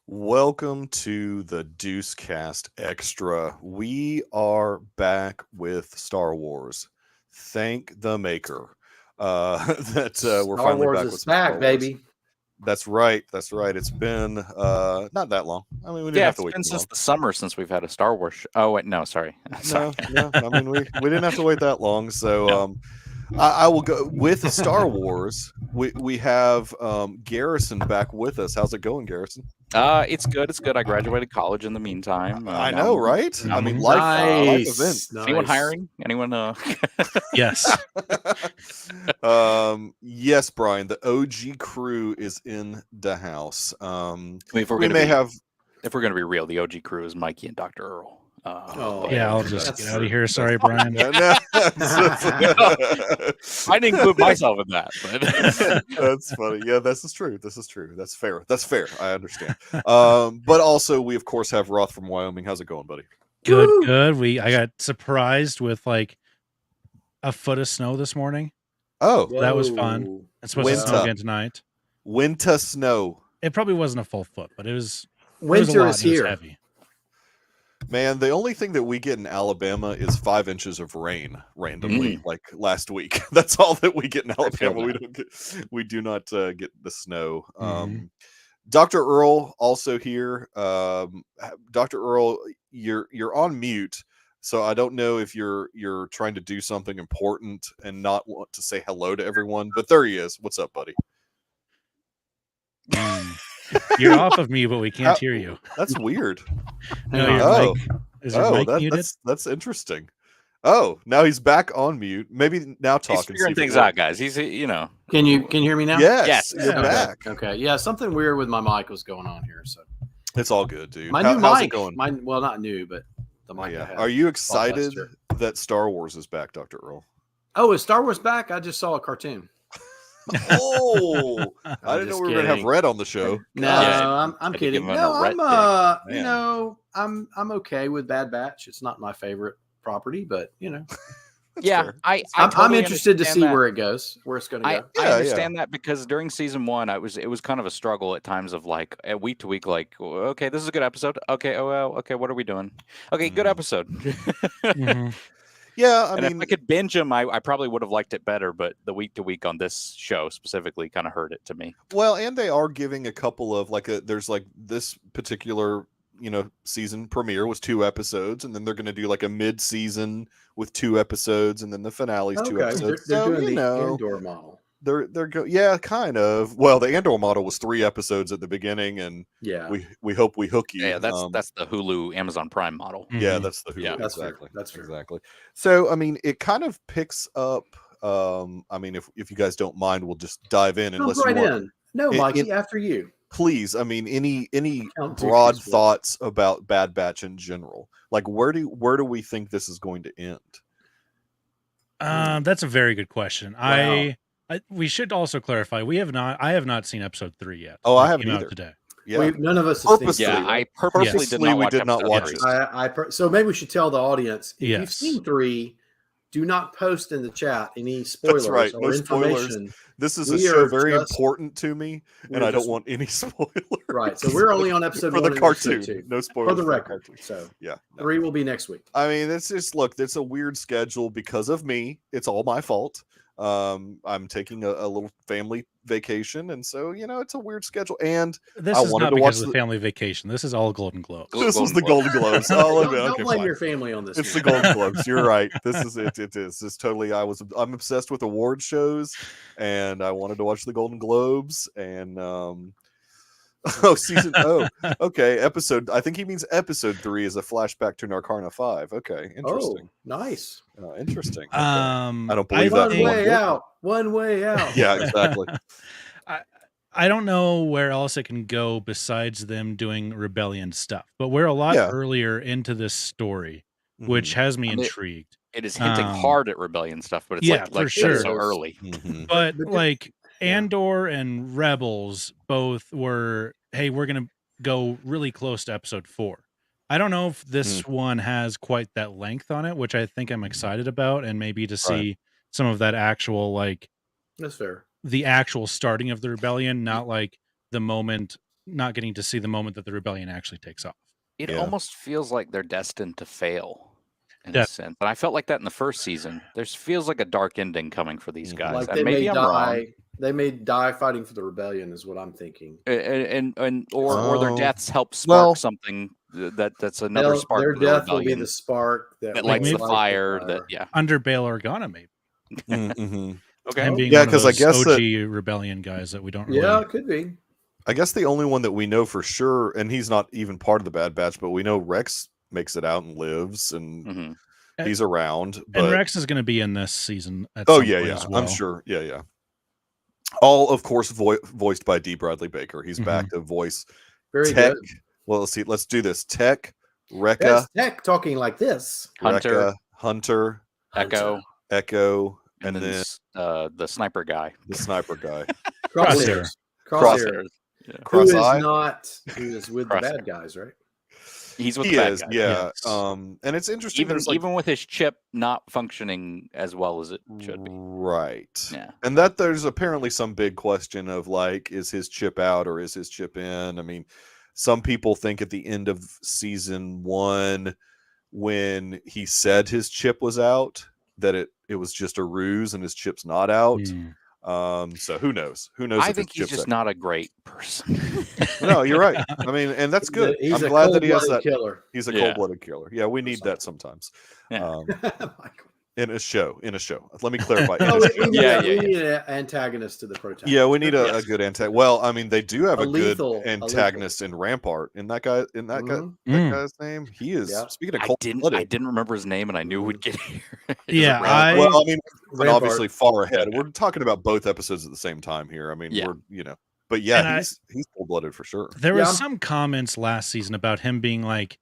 Welcome to the Deucecast Extra. We are back with Star Wars. Thank the maker that we're Star finally Wars back is with some Star back, Wars. baby. That's right. That's right. It's been not that long. I mean, we didn't have to wait been too since long. the summer since we've had a Star Wars. Oh wait, no, sorry. No. I mean, we didn't have to wait that long. So I will go with Star Wars. We have Garrison back with us. How's it going, Garrison? It's good. It's good. I graduated college in the meantime. I know, right? now I mean, I'm- life event. Anyone hiring? Anyone? Yes. Yes, Brian. The OG crew is in the house. I mean, if We may have. if we're gonna be real, the OG crew is Mikey and Dr. Earl. Yeah, I'll just get out of here. Sorry, Brian. No. I didn't include myself in that. But That's funny. Yeah, this is true. This is true. That's fair. That's fair. I understand. But also, we of course have Roth from Wyoming. How's it going, buddy? Good, good. I got surprised with like a foot of snow this morning. Oh, That was fun. It's supposed to snow Winter. again tonight. winter snow. It probably wasn't a full foot, but it was. Winter a lot is and it was here. heavy. Man, the only thing that we get in Alabama is 5 inches of rain randomly, like last week. That's all that we get in feel Alabama. that. We do not get the snow. Mhm. Dr. Earl also here. Dr. Earl, you're on mute, so I don't know if you're trying to do something important and not want to say hello to everyone. But there he is. What's up, buddy? You're off of me, but we can't How- hear you. That's weird. No, Hang your on. Oh. mic. Is your mic muted? That's interesting. Oh, now he's back on mute. Maybe now talk he's and see figuring if it things works. out, guys. He's Can you hear me now? Yes, Yes. you're Yeah. back. Okay. Yeah, something weird with my mic was going on here. So It's all good, dude. my How's new it mic, going? well, not new, but the Oh, mic. I yeah. have. Are you excited sure. that Star Wars is back, Dr. Earl? Oh, is Star Wars back? I just saw a cartoon. Oh, I didn't know just we were gonna have kidding. Red on the show. No, Yeah, I'm had to kidding. give him No, a ret I'm dig. you Man. know, I'm okay with Bad Batch. It's not my favorite property, but you know, yeah. fair. I I'm totally interested to understand see that. where it goes, where it's going to I, go. Yeah, I understand that because during season one, it was kind of a struggle at times of like at week to week, like okay, this is a good episode. Okay, oh well, okay, what are we doing? Okay, good Mhm. episode. Mhm. Yeah, I And mean, if I could binge them, I probably would have liked it better. But the week to week on this show specifically kind of hurt it to me. well, and they are giving a couple of there's like this particular season premiere was 2 episodes, and then they're going to do like a mid-season with 2 episodes, and then the finale's 2 Okay, episodes. they're So doing the Andor model. yeah, kind of. Well, the Andor model was 3 episodes at the beginning, and Yeah, we hope we hook you. Yeah, that's the Hulu Amazon Prime model. Yeah, Mhm. that's the Hulu. Yeah. That's fair. exactly. That's fair. Exactly. So, I mean, it kind of picks up. I mean, if you guys don't mind, we'll just dive in. Jump Unless right you want, in. No, in- Mikey, after you. please. I mean, any Count broad Dooku's thoughts about Bad Batch in general? Like, where do we think this is going to end? That's a very good question. Wow. We should also clarify. I have not seen episode 3 yet. Oh, I That haven't came out either. today. Yeah, None of us have seen Purposely. Yeah, three, I right? purposely Purposely did not we watch did not episode watch three. it. So maybe we should tell the audience if you've Yes. seen 3, do not post in the chat any spoilers right. or No spoilers. information. This is a We show are very just- important to me, and We're I don't just- want any spoilers. Right. So we're only on episode for 1 the and cartoon. episode 2. No spoilers For the record. cartoon. So Yeah. no. 3 will be next week. I mean, it's just it's a weird schedule because of me. It's all my fault. I'm taking a little family vacation, and so it's a weird schedule. And This I is wanted not to because watch of the the- family vacation. This is all Golden Globes. this was the Golden Golden Globes. Oh, Don't okay, blame fine. your family on this. It's the man. Golden Globes. You're right. This is it. It is. It's totally. I'm obsessed with award shows, and I wanted to watch the Golden Globes. And season. Oh, okay. Episode. I think he means episode 3 is a flashback to Narcarna 5. Okay, interesting. Oh, nice. Interesting. Okay. I don't believe that One for one way bit. out. One way out. Yeah, exactly. I don't know where else it can go besides them doing rebellion stuff, but we're a lot Yeah. earlier into this story, which has me I mean, intrigued. It is hinting Um, hard at rebellion stuff, but it's yeah, like for you said, sure. so early. Mhm. But But like yeah. Andor and Rebels both were, hey, we're gonna go really close to episode 4. I don't know if this one has quite that length on it, which I think I'm excited about, and maybe to see some of that actual That's fair. the actual starting of the rebellion, not like the moment not getting to see the moment that the rebellion actually takes off. It Yeah. almost feels like they're destined to fail in Yeah. a sense. And I felt like that in the first season. There feels like a dark ending coming for these Mhm. guys. Like and they maybe may I'm die. wrong. They may die fighting for the rebellion, is what I'm thinking. Or their Oh. deaths help spark Well- something that's another spark Their to the death will be rebellion the spark that that will lights the light fire. That Under Bail Organa, maybe. Mm-hmm. Okay. Him being Yeah, one of 'cause I those guess OG that- rebellion guys that we don't really. Yeah, it could be. I guess the only one that we know for sure, and he's not even part of the Bad Batch, but we know Rex makes it out and lives, and Mhm. he's around. But And Rex is going to be in this season. At oh some yeah, point yeah, as well. I'm sure. Yeah, yeah. All of course voiced by D. Bradley Baker. He's back to voice Very Tech. good. Well, let's see. Let's do this. Tech, Rekka, That's Tech talking like this. Hunter, Hunter, Echo, Echo, and then the sniper guy. the sniper guy. Crosshairs. Crosshair. Yeah. Who is Cross-eye? who is with the bad guys, right? He's with He the bad is, guys. yeah. Yes. And it's interesting. Even there's like, even with his chip not functioning as well as it should be. right. Yeah. And that there's apparently some big question of like, is his chip out or is his chip in? I mean, some people think at the end of season 1, when he said his chip was out, that it was just a ruse and his chip's not out. So who knows? Who knows? I if his think he's chip's just out. not a great person. No, you're right. I mean, and that's good. He's I'm a glad that he has cold-blooded that. killer. He's a Yeah. cold-blooded killer. Yeah, we need that sometimes. Yeah. Michael. In a show. Let me clarify. In Oh, a we show. need Yeah, we need an antagonist to the protagonist. Yeah, we need a Yes. good antagonist. Well, I mean, they do have A a good lethal- a antagonist in Rampart. In that guy, that guy's name, he is. Yeah. Speaking of I cold-blooded, didn't remember his name, and I knew we'd get here. Yeah, well, I mean, we're Rampart. obviously far ahead. We're talking about both episodes at the same time here. I mean, Yeah. we're but yeah, And he's cold-blooded for sure. There Yeah. was some comments last season about him being like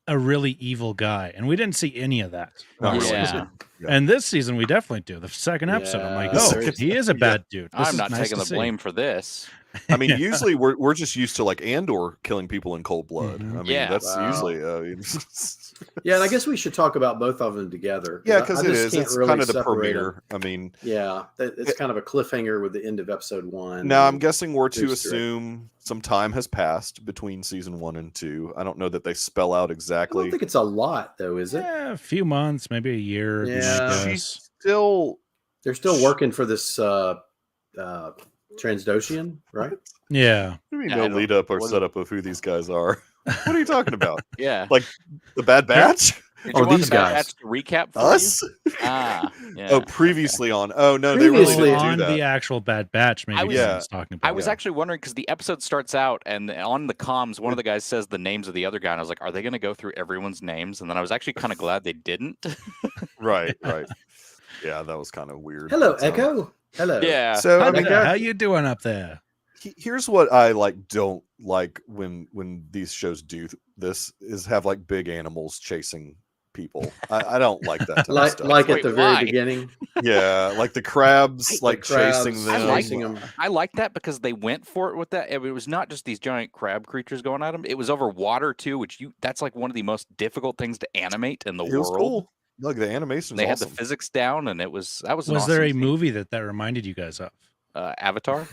a really evil guy, and we didn't see any of that. Not really. Yeah. Yeah. And this season we definitely do. The second episode, I'm like, Yeah, oh, there he is a bad dude. This I'm is not nice taking to the see. blame for this. I mean, Yeah. usually we're just used to like Andor killing people in cold blood. Mhm. I mean, Yeah. that's Wow. usually Yeah, and I guess we should talk about both of them together. yeah, I because it just is. can't It's really kind of the separate premiere. I mean, Yeah, it's kind of a cliffhanger with the end of episode 1. now I'm guessing we're to There's direct- assume some time has passed between season 1 and 2. I don't know that they spell out I exactly. don't think it's a lot, though, is it? Yeah, a few months, maybe a year. would be my Yeah. guess. She's still They're still working for this Transdocian, right? Yeah. maybe Yeah, no I don't- lead up or what is- setup of who these guys are. What are you talking about? Yeah. Like the Bad Batch? Did Oh, you want these the Bad guys. Batch to recap for Us? you? Ah, yeah. Oh, previously on. Oh no, they really Previously didn't do on that. the actual Bad Batch, maybe I was- Dan's talking about. I was Yeah. actually wondering because the episode starts out and on the comms, one of the guys says the names of the other guy, and I was like, "Are they going to go through everyone's names?" And then I was actually kind of glad they didn't. Right. Yeah, that was kind of weird. Hello, But, Echo. Hello. Yeah. So I How, mean, Okay. how you doing up there? here's what I like don't like when these shows do this is have like big animals chasing people. I don't like that type of Like stuff. at Wait, the very why? beginning, Yeah, like the crabs The like crabs chasing I them. like chasing them. I like that because they went for it with that. It was not just these giant crab creatures going at them. It was over water too, which that's like one of the most difficult things to animate in the It was world. cool. Look, the animation. They had awesome. the physics down, and that was an Was awesome there a scene. movie that reminded you guys of? Avatar?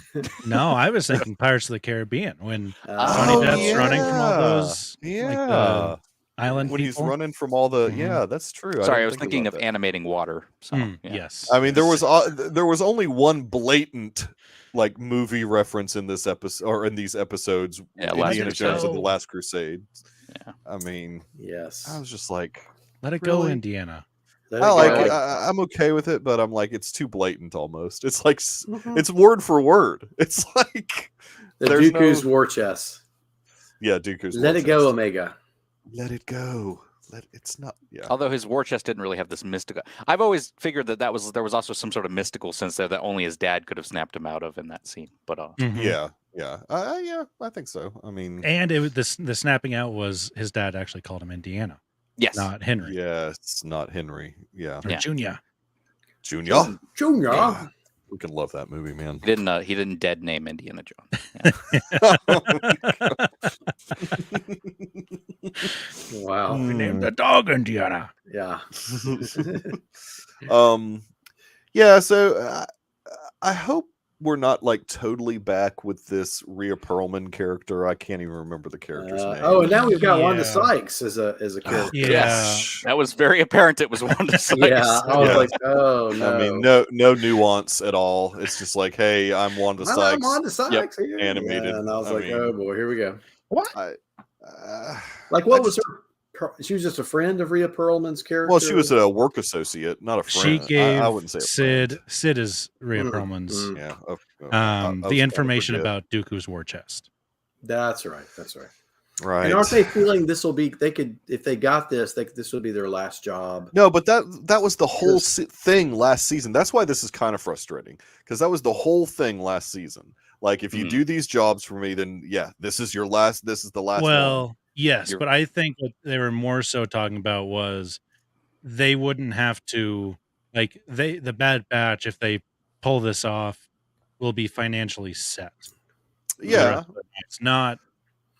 No, I was thinking Pirates of the Caribbean when Uh, Johnny Oh, Depp's running from all yeah. those like, Yeah. island When he's people. running from all the Mhm. yeah, that's true. Sorry, I didn't was think thinking about of that. animating water. So, yeah. Yes. I mean, there was only one blatant like movie reference in this episode or in these episodes. Yeah, Last Indiana Jones and the Crusade. Last Crusade. Yeah. I mean, Yes. I was just like, Let it go, really? Indiana. Let I it like go. it. I'm okay with it, but I'm like, it's too blatant almost. It's like Mhm. it's word for word. It's like The there's Dooku's no- war chest. yeah, Dooku's Let war it go, chest. Omega. Let it go. It's not. Yeah. Although his war chest didn't really have this mystical. I've always figured that there was also some sort of mystical sense there that only his dad could have snapped him out of in that scene. But Mhm. Yeah. Yeah, I think so. I mean, And it was the snapping out was his dad actually called him Indiana, yes, not Henry yes, not Henry. Yeah, or Yeah. Junior. Junior. Junior. God, we can love that movie, man. he didn't dead name Indiana Jones. Wow. We named the dog Indiana. Yeah. Yeah. So I hope we're not like totally back with this Rhea Perlman character. I can't even remember the character's name. Oh, and now we've got Wanda Yeah. Sykes as a character. Yeah. Yes, that was very apparent. It was Wanda Sykes. Yeah, I was Yeah. like, oh no. I mean, no nuance at all. It's just like, hey, I'm Wanda I'm Sykes. Wanda Sykes here. Animated. Yeah, and I was I like, mean, oh boy, here we go. What? Like, what was her? She was just a friend of Rhea Perlman's character. Well, she was a work associate, not a friend. She gave I wouldn't say a friend. Sid is Rhea Perlman's. Yeah. I was The starting to information forget. about Dooku's war chest. That's right. That's right. Right. And aren't they feeling this will be? They could, if they got this, this would be their last job. No, but that was the whole thing last season. That's why this is kind of frustrating, because that was the whole thing last season. Like, if you do these jobs for me, then yeah, this is the last Well, one. yes, but I think what they were more so talking about was they wouldn't have to, like, the Bad Batch, if they pull this off, will be financially set. Yeah. It's not,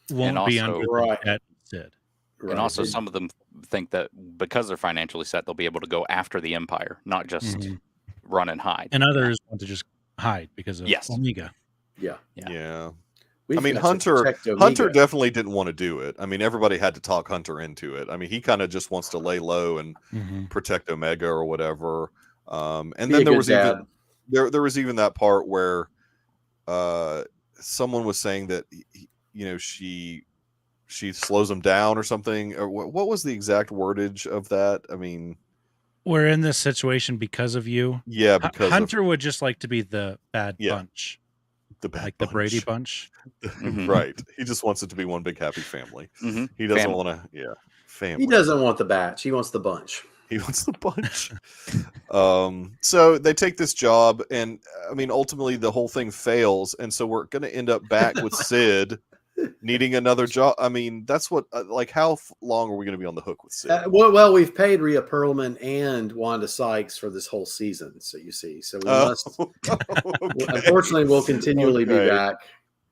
won't And be also- under Right. the debt Sid. Right. And also, some of them think that because they're financially set, they'll be able to go after the Empire, not just Mhm. run and hide. And others want to just hide because of Yes. Omega. Yeah. Yeah. We've I mean, got to Hunter protect Omega. definitely didn't want to do it. I mean, everybody had to talk Hunter into it. I mean, he kind of just wants to lay low and protect Omega or whatever. And Be a then there good was dad. even there was even that part where someone was saying that she slows him down or something. Or what was the exact wordage of that? I mean, We're in this situation because of you. yeah, because Hunter would just like to be the bad Yeah. bunch, of the bad like the Brady bunch. bunch. Right. He just wants it to be one big happy family. Mhm. He doesn't Family. want to. Family. He doesn't want the batch. He wants the bunch. He wants the bunch. So they take this job, and I mean, ultimately, the whole thing fails, and so we're going to end up back with Sid needing another job. I mean, that's what. Like, how long are we going to be on the hook with Sid? Well, we've paid Rhea Perlman and Wanda Sykes for this whole season, so you see. So we must. Okay. Unfortunately, we'll continually be Okay. back.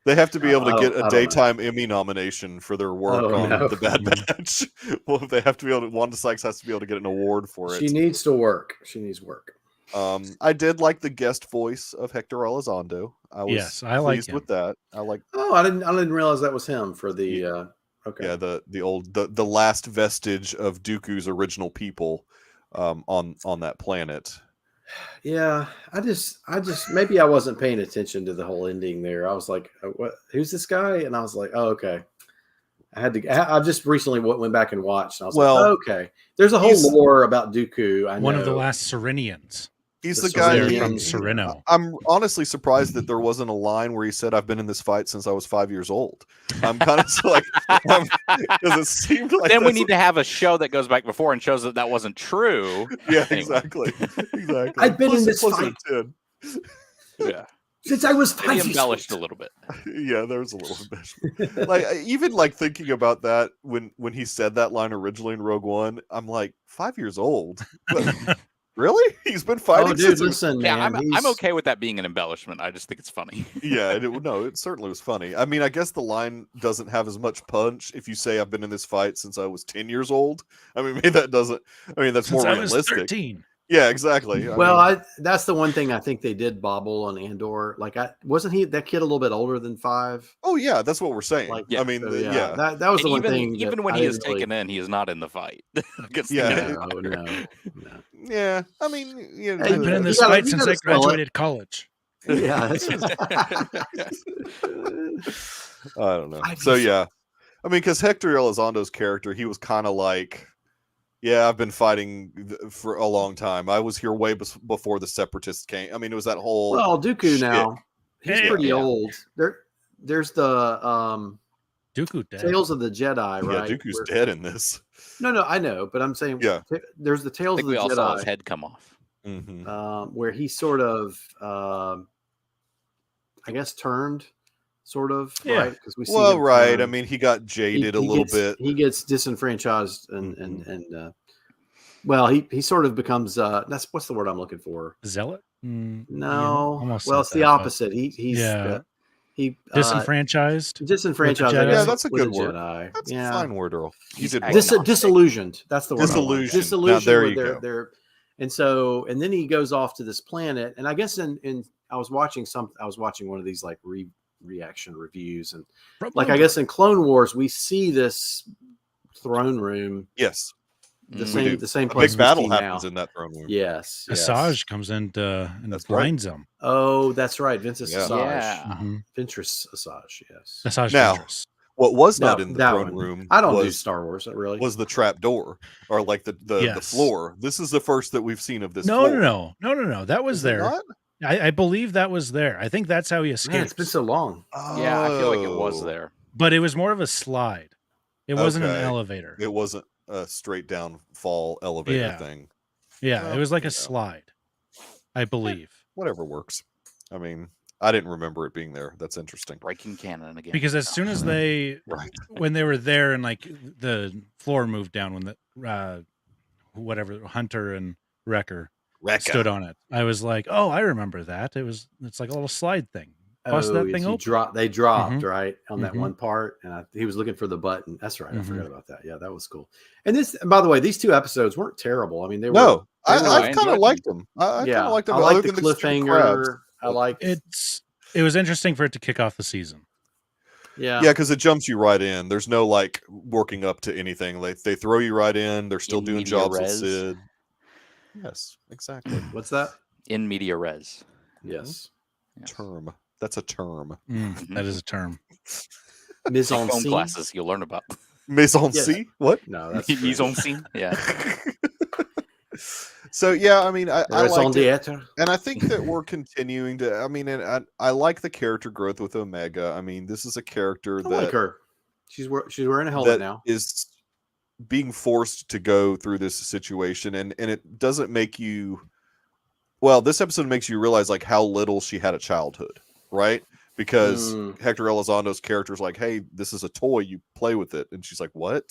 They have to be able to I get don't a know. daytime Emmy nomination for their work Oh, on no. the Bad Batch. Well, they have to be able to. Wanda Sykes has to be able to get an award for it. She needs to work. She needs work. I did like the guest voice of Hector Elizondo. I was Yes, I like pleased him. with that. I like, Oh, I didn't realize that was him for the. Okay. yeah, the old the last vestige of Dooku's original people, on that planet. Yeah, I just maybe I wasn't paying attention to the whole ending there. I was like, "What? Who's this guy?" And I was like, "Oh, okay." I just recently went back and watched. And I was Well, like, "Okay." There's a whole he's- lore about Dooku. I know. One of the last Serenians. He's The the guy. They're Serenians. from He, Sereno. I'm honestly surprised that there wasn't a line where he said, "I've been in this fight since I was 5 years old." I'm kind of like, because it seemed like Then we that's need to have a show that goes back before and shows that that wasn't true. Yeah, Anyway. exactly. I've been in this Plus fight. a 10. Yeah, Since I was 5 maybe years embellished a old. little bit. Yeah, there was a little embellishment. Like, even like thinking about that when he said that line originally in Rogue One, I'm like, 5 years old. But really? He's been fighting Oh, dude, since. listen, Yeah, man. I'm okay with that being an embellishment. I just think it's funny. Yeah, it certainly was funny. I mean, I guess the line doesn't have as much punch if you say I've been in this fight since I was 10 years old. I mean, maybe that doesn't. I mean, that's Since more I was realistic. 13. Yeah, exactly. Well, that's the one thing I think they did bobble on Andor. Like, wasn't he that kid a little bit older than 5? Oh yeah, that's what we're saying. Like, I mean, So, yeah. that was the one even thing. even that when I he is didn't really- taken in, he is not in the fight. against the Yeah. enemy. No. Yeah, I mean, you know, Hey, I've been in you this gotta- fight you since gotta I spell it. graduated college. Yeah, that's I don't know. I So just- yeah, I mean, because Hector Elizondo's character, he was kind of like, yeah, I've been fighting for a long time. I was here way before the Separatists came. I mean, it was that whole. well, Dooku shit. now. He's Yeah. pretty Yeah. old. There's the Dooku dead. Tales of the Jedi, Yeah, right? Dooku's Where- dead in this. No, I know, but I'm saying Yeah. there's the I Tales think of we the all saw his Jedi head come off. Mm-hmm. where he sort of, I guess, turned, sort of, Yeah. right? Because we see Well, him right. turn. I mean, he got jaded a He little gets- bit. He gets disenfranchised and Mhm. well, he sort of becomes that's what's the word I'm looking for? Zealot? No, Yeah, almost well, said it's the that, but opposite. He's Yeah. he Disenfranchised? disenfranchised. I Jedi? guess, Yeah, that's a with good the word. Jedi. That's Yeah. a fine word, Earl. You He's did well. agnostic. Disillusioned. That's the word. I want. Disillusioned. Now, Disillusioned. there with you go. their And and then he goes off to this planet. And I guess I was watching one of these like reaction reviews, and like I guess in Clone Wars we see this throne room. Yes, the we same a place. big battle we see happens now. in that throne room. Yes, Asajj comes in and That's blinds him. Oh, that's right, Ventress Yeah. Asajj. Yeah. Ventress Asajj. Yes. Asajj Now, Ventress. what was No, not in the that throne one. room I don't do was Star Wars, really. the trap door, or like the Yes. floor. This is the first that we've seen of this No. That was Is it there. not? I believe that was there. I think that's how he escaped. Man, it's been so long. Yeah, I feel like it was Oh. there. But it was more of a slide. It wasn't an Okay. elevator. It wasn't a straight down fall elevator Yeah. thing. Yeah, Well, it was like you a know. slide, I believe. Whatever works. I mean, I didn't remember it being there. That's interesting. Breaking canon again. Because as soon as Right. when they were there and like the floor moved down when the whatever Hunter and Wrecker stood on it, I was like, oh, I remember that. It's like a little slide thing. Bust that thing open. They dropped Mhm. right on that Mhm. one part, and he was looking for the button. That's right. I Mhm. forgot about that. Yeah, that was cool. And by the way, these 2 episodes weren't terrible. I mean, they were. No, they were I I kind of enjoyed liked them. I kind yeah, of liked them. I like other the than stupid crabs. cliffhanger. I like It was interesting for it to kick off the season. Yeah, Yeah, because it jumps you right in. There's no like working up to anything. They throw you right in. They're still In doing media jobs res. with Sid. Yes, exactly. What's that? In media res. Yes. Yes. Term. That's a term. That is a term. Mise Take en phone scene. classes you'll learn about. Mise en Yes. scene? What? No, that's Mise en French. scene. Yeah. So yeah, I mean, I Raison liked it, d'être. and I think that we're continuing to. I mean, and I like the character growth with Omega. I mean, this is a character I like that her. She's wearing a helmet that now. is being forced to go through this situation, and it doesn't make you. Well, this episode makes you realize like how little she had a childhood, right? Because Hector Elizondo's character is like, "Hey, this is a toy. You play with it," and she's like, "What?"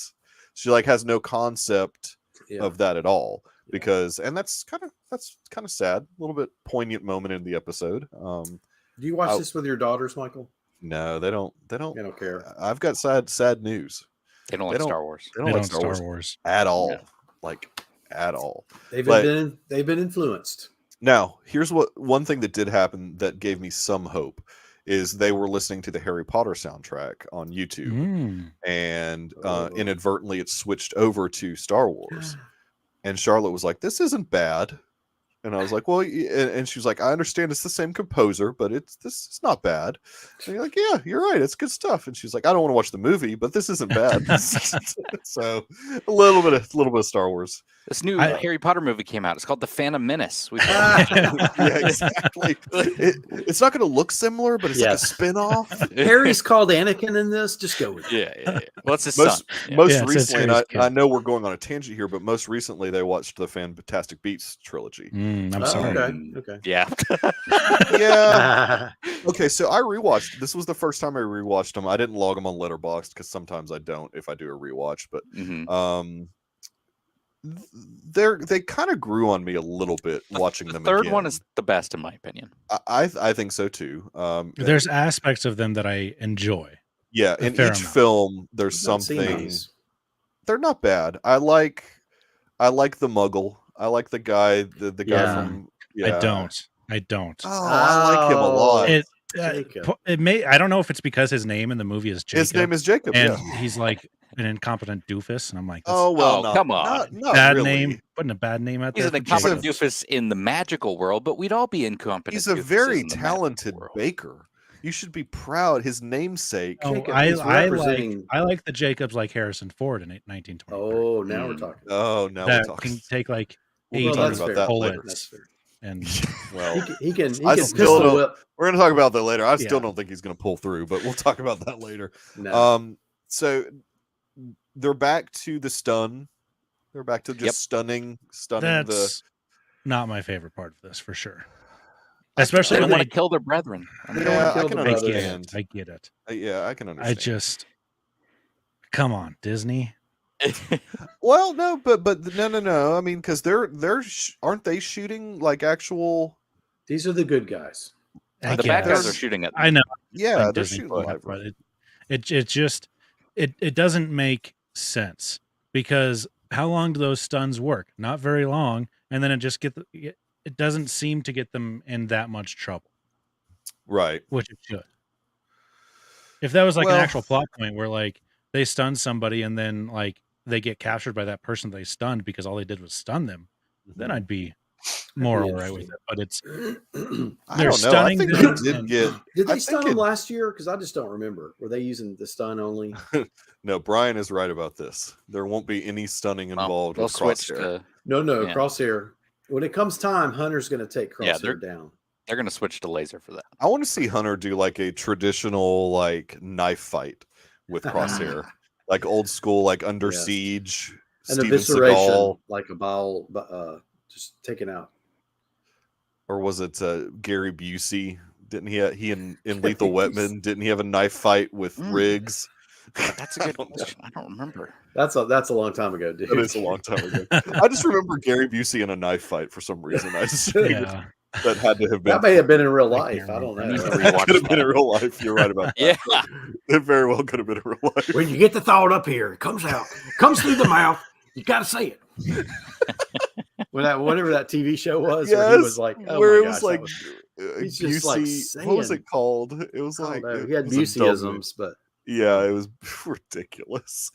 She like has no concept of that at all. Because and that's kind of sad, a little bit poignant moment in the episode. Do you watch this with your daughters, Michael? No, they don't. They don't care. I've got sad news. They don't like Star Wars. They don't like Star Wars at all. Yeah. Like at all. They've been influenced. Now, here's one thing that did happen that gave me some hope is they were listening to the Harry Potter soundtrack on YouTube, and inadvertently it switched over to Star Wars. And Charlotte was like, "This isn't bad," and I was like, "Well," and she was like, "I understand it's the same composer, but it's not bad." And you're like, "Yeah, you're right, it's good stuff." And she's like, "I don't want to watch the movie, but this isn't bad." So a little bit of Star Wars. This new Harry Potter movie came out. It's called The Phantom Menace. Yeah, exactly. It's not going to look similar, but it's like a spin-off. Harry's called Anakin in this. Just go with it. Yeah. Well, it's his son. Most recently, and I know we're going on a tangent here, but most recently they watched the Fantastic Beasts trilogy. I'm sorry. Okay. Yeah. Yeah. Okay, so I rewatched. This was the first time I rewatched them. I didn't log them on Letterboxd because sometimes I don't if I do a rewatch, but they kind of grew on me a little bit watching them. The third again. one is the best in my opinion. I think so too. There's aspects of them that I enjoy. Yeah, in each film there's something. They're not bad. I like the Muggle. I like the guy the guy from. Yeah. I don't. Oh, I like him a lot. It may. I don't know if it's because his name in the movie is Jacob. His name is Jacob, and he's like an incompetent doofus, and I'm like, come on, not bad really. name, putting a bad name out there. He's an incompetent doofus in the magical world, but we'd all be incompetent. He's a very talented baker. You should be proud. His namesake. Oh, I like the Jacobs like Harrison Ford in 1920. Oh, now we're talking. Oh, now we're talking. Can take like we'll talk about that later. And well, he can still pistol whip. We're going to talk about that later. I still don't think he's going to pull through, but we'll talk about that later. No. So they're back to the stun. They're back to just stunning. That's not my favorite part of this for sure. Especially when when they kill their brethren. I can understand. I get it. Yeah, I can understand. Come on, Disney. Well, no, but no. I mean, because aren't they shooting like actual? These are the good guys. The bad guys are shooting at them. I know. Yeah, they're shooting live. But it doesn't make sense because how long do those stuns work? Not very long, and then it doesn't seem to get them in that much trouble, Right. which it should. If that was like Well- an actual plot point where like they stun somebody and then like they get captured by that person they stunned because all they did was stun them, then I'd be more all right with it. But it's I they're don't know. I stunning think them they did and- get. Did I they think stun him it- last year? Because I just don't remember. Were they using the stun only? No, Brian is right about this. There won't be any stunning Well, involved they'll with switch Crosshair. to. No, Yeah. Crosshair. When it comes time, Hunter's going to take Yeah, Crosshair down. They're gonna switch to laser for that. I want to see Hunter do like a traditional like knife fight with Crosshair, like old school, like Under Yes. Siege, An Steven evisceration, Seagal, like a ball, just taken out. or was it Gary Busey? Didn't he in Lethal Busey. Weapon? Didn't he have a knife fight with Riggs? That's a good question. I don't remember. That's a long time ago, dude. That is a long time ago. I just remember Gary Busey in a knife fight for some reason. I just figured yeah. that had to have been. That may have been in real I life. can't I don't I need to know. It rewatch could have been in that. real life. You're right about that. Yeah. It very well could have been in real life. When you get the thought up here, it comes out, comes through the mouth. You got to say it. Whatever that TV show was, where he was like, oh where my it gosh, was like he's just, like, Busey. What was saying- it called? It was I like don't know. it He had was a dumb movie. Buseyisms, but Yeah, it was ridiculous.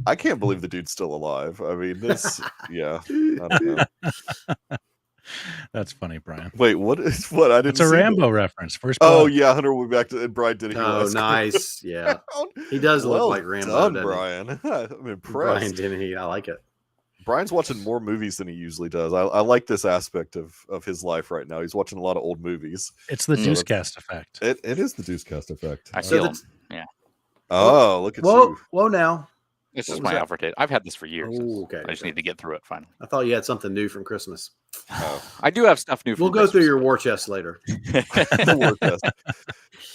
I can't believe the dude's still alive. I mean, this. Yeah, I don't know. That's funny, Brian. Wait, what is what? I didn't. It's a see that. Rambo reference. First Oh blood. yeah, Hunter went back to and Brian did. oh, nice. Yeah. He does look Well like Rambo, done, doesn't he? Brian. I'm Brian, impressed. didn't he? I like it. Brian's watching more movies than he usually does. I like this aspect of his life right now. He's watching a lot of old movies. It's the Mm. Deucecast effect. It is the Deucecast effect. I So feel that's- Oh, look at you. Whoa, now. This What is was my that? Alfred. I've had this for years. Oh, okay, I just okay. need to get through it finally. I thought you had something new from Christmas. Oh. I do have stuff new. We'll from go through Christmas. your war chest later. The war chest.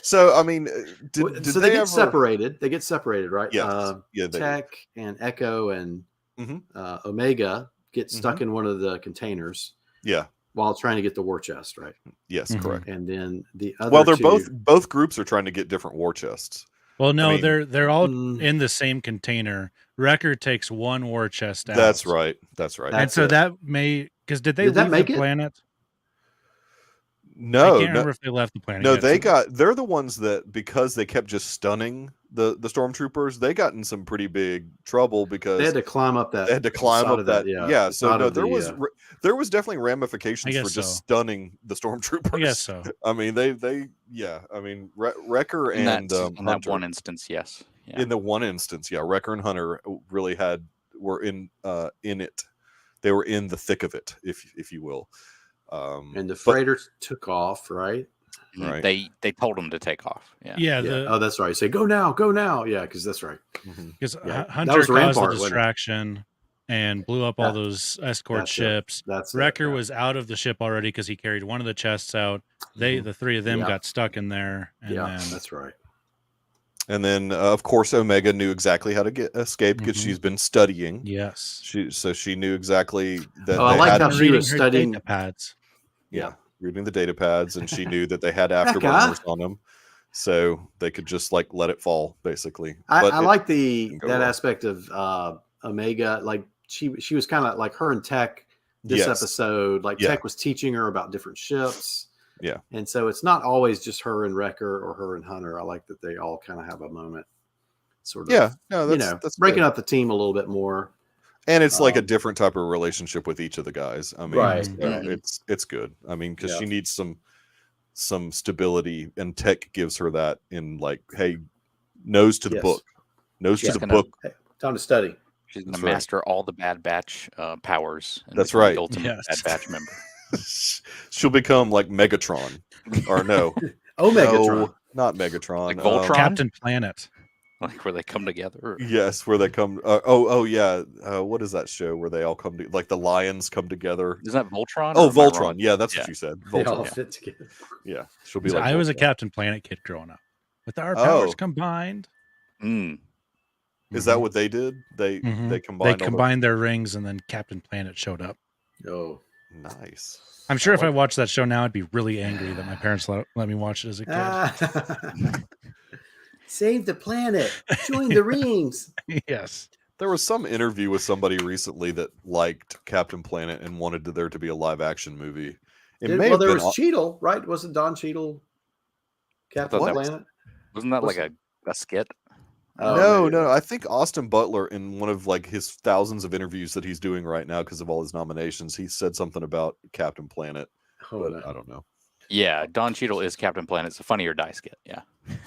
So, I mean, did so they they get ever... separated. They get separated, right? Yes. Yeah, they Tech and Echo and Mhm. Omega get stuck in one of the containers Yeah. while trying to get the war chest, right? Yes, Mhm. correct. And then the other Well, they're two, both groups are trying to get different war chests. Well, no, mean- they're all Mm. in the same container. Wrecker takes one war chest out. That's right. That's right. That- And That's so it. that may because did they Did that leave make the it? planet? I no, can't no, remember if they left the planet. no, yet. they're the ones that, because they kept just stunning the stormtroopers, they got in some pretty big trouble because they had to climb up that. they had to climb side up of that. Yeah. the So side no, of there the, was definitely ramifications I for guess just so. stunning the stormtroopers. I guess so. I mean, they yeah. I mean, Wrecker in and that Hunter, one instance, yes. Yeah. in the one instance, yeah, Wrecker and Hunter really were in it. They were in the thick of it, if you will. and the but- freighter took off, right? Right. They told him to take off. Yeah. Yeah, Yeah. Oh, that's right. You say go now, go now. Yeah, because that's right. Mhm. because Yeah, that Hunter was caused Rampart, the wasn't it? distraction and blew up all those escort that's it. ships. That's it, Wrecker yeah. was out of the ship already because he carried one of the chests out. The three of them Yeah. got stuck in there, and Yeah, then that's right. And then, of course, Omega knew exactly how to escape because Mhm. she's been studying. yes, She knew exactly that Oh, I they like had how she reading was her studying. data pads. yeah, reading the data pads, and she knew that they had Becca. afterburners on them, so they could just like let it fall, basically. I But like can that go wrong. aspect of Omega. Like she was kind of like her and Tech this Yes. episode. Like Yeah. Tech was teaching her about different ships. Yeah. And so it's not always just her and Wrecker or her and Hunter. I like that they all kind of have a moment, sort of. Yeah, no, that's breaking good. up the team a little bit more. And it's like a um, different type of relationship with each of the guys. I mean, Right, so right. it's good. I mean, because Yeah. she needs some stability, and Tech gives her that in like, hey, nose to the Yes. book, nose Yeah. to the Gonna- book. Hey, time to study. She's going That's to right. master all the Bad Batch powers. And That's become the right. Ultimate Yes. Bad Batch member. She'll become like Megatron, or no, Omegatron. no, not Megatron. Like Voltron? Captain Planet. Like where they come together. Yes, where they come. Oh yeah. What is that show where they all come to, like the lions come together? Is that Voltron? Oh, or am I Voltron. wrong? Yeah, that's Yeah. what you said. They all Voltron. fit together. Yeah, she'll be So like. I was a Voltron. Captain Planet kid growing up. With our powers Oh. combined, Mm. Is that what they did? They Mhm. they they combined. all the- combined their rings, and then Captain Planet showed up. Oh. Nice. I'm sure if I like- watched that show now, I'd be really angry that my parents let me watch it as a kid. Ah. Save the planet. Join the rings. Yes. There was some interview with somebody recently that liked Captain Planet and wanted there to be a live action movie. It may Well, have there been was Cheadle, right? Wasn't Don Cheadle Captain thought that was- Planet? Wasn't that like a skit? Oh, maybe. no. I think Austin Butler, in one of like his thousands of interviews that he's doing right now because of all his nominations, he said something about Captain Planet, Oh, but no. I don't know. Yeah, Don Cheadle is Captain Planet. It's a Funny or Die skit. Yeah.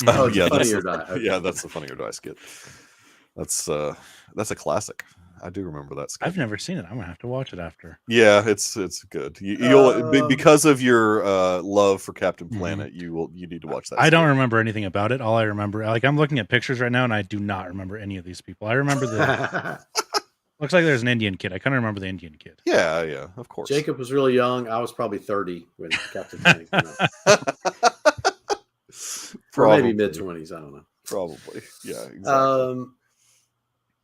Oh, it's yeah, Funny that's or the, Die. Okay. yeah, that's the Funny or Die skit. That's a classic. I do remember that skit. I've never seen it. I'm gonna have to watch it after. Yeah, it's good. You'll because of your love for Captain Mhm. Planet, you need to watch that. I don't skit. remember anything about it. All I remember, like, I'm looking at pictures right now, and I do not remember any of these people. I remember the. Looks like there's an Indian kid. I kind of remember the Indian kid. Yeah, of course. Jacob was really young. I was probably 30 when Captain Planet came out. Or maybe mid-20s. I don't know. Probably. Yeah, exactly.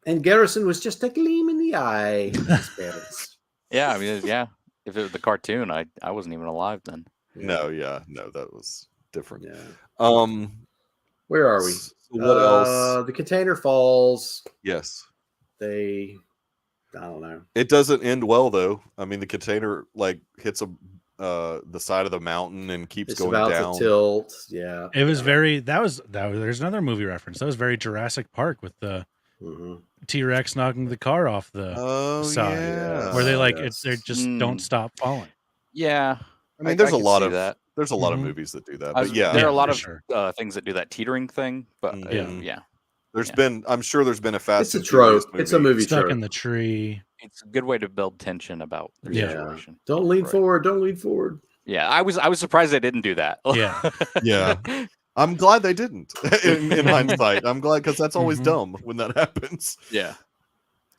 And Garrison was just a gleam in the eye of his parents. Yeah, I mean, yeah. If it was the cartoon, I wasn't even alive then. No, that was different. Yeah. Where are we? So what else? The container falls. Yes. I don't know. It doesn't end well though. I mean, the container like hits the side of the mountain and keeps It's going about down. to tilt. Yeah. It was very. That was. There's another movie reference. That was very Jurassic Park with the T-Rex knocking the car off the side, yeah. where they like Yes. they just don't stop falling. Yeah. I mean, there's a could lot see of that. there's a lot of Mhm. movies that do that. I But was- yeah, there are a Yeah, lot for of sure. things that do that teetering thing, but Mhm. yeah, there's Yeah. been. I'm sure there's been a Fast It's a and Furious trope. It's a movie Stuck trope. in the tree. it's a good way to build tension about the Yeah. situation. Don't lean Right. forward. Don't lean forward. Yeah, I was surprised they didn't do that. Yeah. Yeah. I'm glad they didn't. in hindsight, I'm glad because that's always Mhm. dumb when that happens. yeah.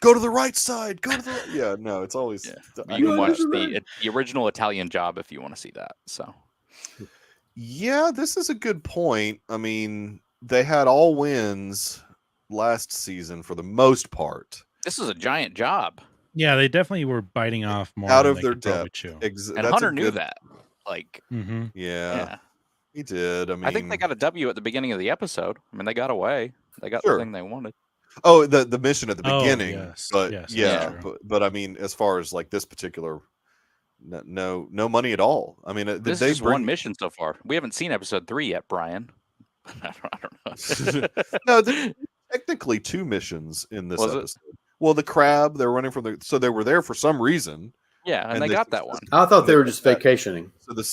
Go to the right side. Go to the right. Yeah, no, it's always. Yeah. I You mean, can watch Right. the original Italian Job if you want to see that. So yeah, this is a good point. I mean, they had all wins last season for the most part. this is a giant job, Yeah, they definitely were biting off more Out than of they their could probably depth. chew. and That's Hunter a knew good- that. Like, Mm-hmm. Yeah, yeah. he did. I mean, I think they got a W at the beginning of the episode. I mean, they got away. They got Sure. the thing they wanted. Oh, the mission at the Oh, beginning. yes, But yes, that's yeah, true. but I mean, as far as like this particular, no money at all. I mean, did This they is just one mission so far. We haven't seen episode 3 yet, Brian. I don't know. No, there's technically 2 missions in this Was it? episode. Well, the crab, they're running from so they were there for some reason. Yeah, and they got that one. I thought they were just That- vacationing. So the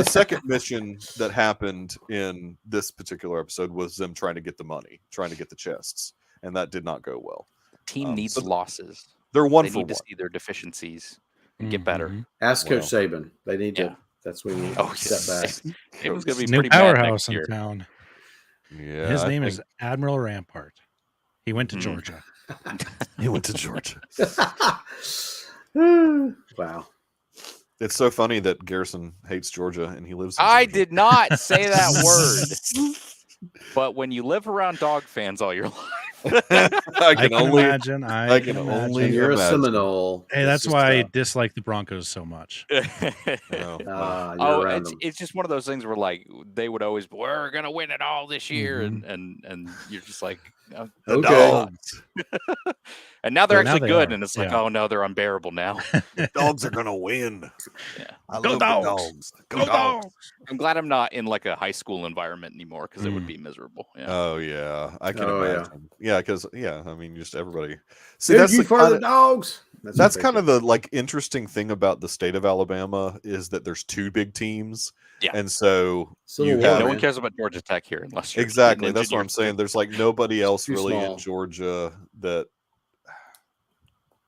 second mission that happened in this particular episode was them trying to get the money, trying to get the chests, and that did not go well. Team needs so losses. They're one They for need to one. see their deficiencies and get better. Mhm. Ask Coach Well. Saban. They need Yeah. to. That's when you Oh, step yes. back. It was going to be New pretty bad powerhouse next in year. town. Yeah, His I name think is Admiral Rampart. He went to Mhm. Georgia. he went to Georgia. Wow. It's so funny that Garrison hates Georgia and he lives. In I Georgia. did not say that word. But when you live around dog fans all your life, I can only. imagine. I I can can only- And you're a imagine. Seminole. Hey, It's that's just why I tough. dislike the Broncos so much. No, You're oh, around them. it's just one of those things where like they would always, we're gonna win it all this year, Mhm. and you're just like, oh, the Okay. dogs. and now they're Well, now actually they good, are, and it's like, yeah. oh no, they're unbearable now. The dogs are gonna win. Yeah. I Go love dogs. the dogs. Go dogs. I'm glad I'm not in like a high school environment anymore because it would be miserable. Yeah. Oh yeah, I can Oh, yeah. imagine. Yeah, because I mean, just everybody. See, Thank that's you the for kind the of, dogs. that's kind of the like interesting thing about the state of Alabama is that there's 2 big teams. Yeah. And so Civil you War, have no one man. cares about Georgia Tech here unless you're exactly. an That's what engineer. I'm saying. There's like nobody else Too really small. in Georgia that.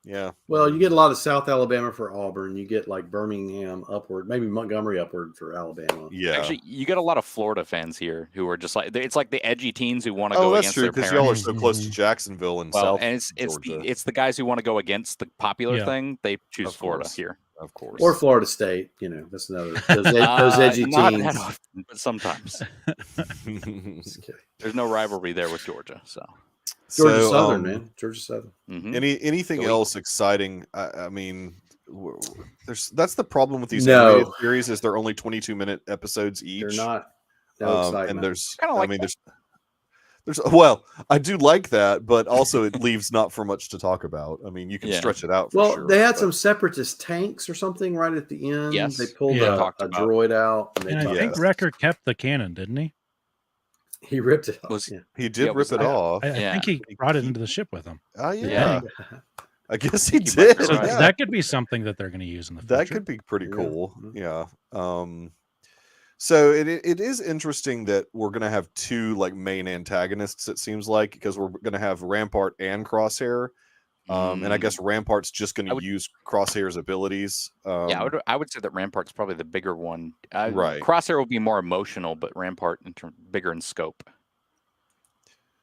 Yeah. Well, you get a lot of South Alabama for Auburn. You get like Birmingham upward, maybe Montgomery upward for Alabama. Yeah. Actually, you get a lot of Florida fans here who are just like it's like the edgy teens who want to Oh, go that's against true their because parents. y'all are so close to Mhm. Jacksonville and Well, South and Georgia. it's the guys who want to go against the popular Yeah. thing. They choose Of Florida course. here. Of course. Or Florida State. You know, that's another. Those edgy Not teens. that often, but sometimes Just kidding. there's no rivalry there with Georgia. So, Georgia So, Southern, man. Georgia Southern. mhm. Anything Go else exciting? I mean, that's the problem with these No. animated series is they're only 22-minute episodes each. They're not. No and excitement. there's Kinda I like mean that. Well, I do like that, but also it leaves not for much to talk about. I mean, you can stretch it out for Well, sure. they had but- some separatist tanks or something right at the end. Yes. They pulled Yeah. a droid out. And, And I talked think about- Wrecker kept the cannon, didn't he? he ripped it off. Was- yeah. He did rip it off. I think he brought it into the ship with him. Oh yeah. Yeah. I guess he think you might did. be So right. Yeah. that could be something that they're going to use in the future. That could be pretty Yeah. cool. Mhm. Yeah. So it is interesting that we're gonna have two like main antagonists, it seems like, because we're gonna have Rampart and Crosshair. And I guess Rampart's just gonna use Crosshair's abilities. Yeah, I would say that Rampart's probably the bigger one. Right. Crosshair will be more emotional, but Rampart bigger in scope.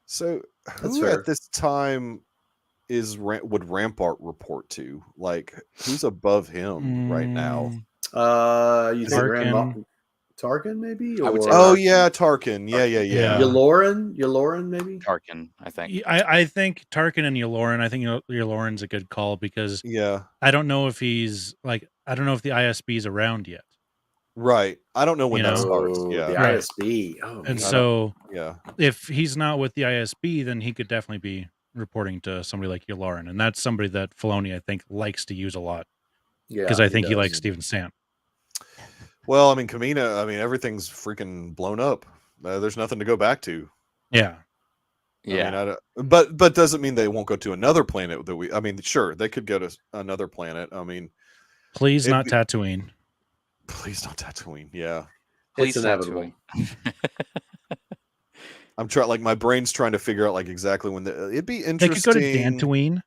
So That's who fair. at this time would Rampart report to? Like who's above him right now? You think Tarkin. Tarkin maybe? Or I would say Oh Tarkin. yeah, Tarkin. Yeah. Yeah. Yaloran maybe? Tarkin, I think. I think Tarkin and Yaloran. I think Yaloran's a good call because Yeah. I don't know if he's like I don't know if the ISB's around yet, Right. I don't know when You that know. starts. Oh, Yeah. the Right. ISB. Oh, and man. so Yeah. if he's not with the ISB, then he could definitely be reporting to somebody like Yaloran, and that's somebody that Filoni I think likes to use a lot Yeah, because I think he does. likes Steven Sant. Well, I mean, Kamina. I mean, everything's freaking blown up. There's nothing to go back to. Yeah, Yeah. I mean, I don't, but doesn't mean they won't go to another planet that we. I mean, sure, they could go to another planet. I mean, please It'd not be- Tatooine. please don't Tatooine. Yeah, Please It's inevitable. Tatooine. I'm trying. Like my brain's trying to figure out like exactly when it'd be They interesting. could go to Dantooine.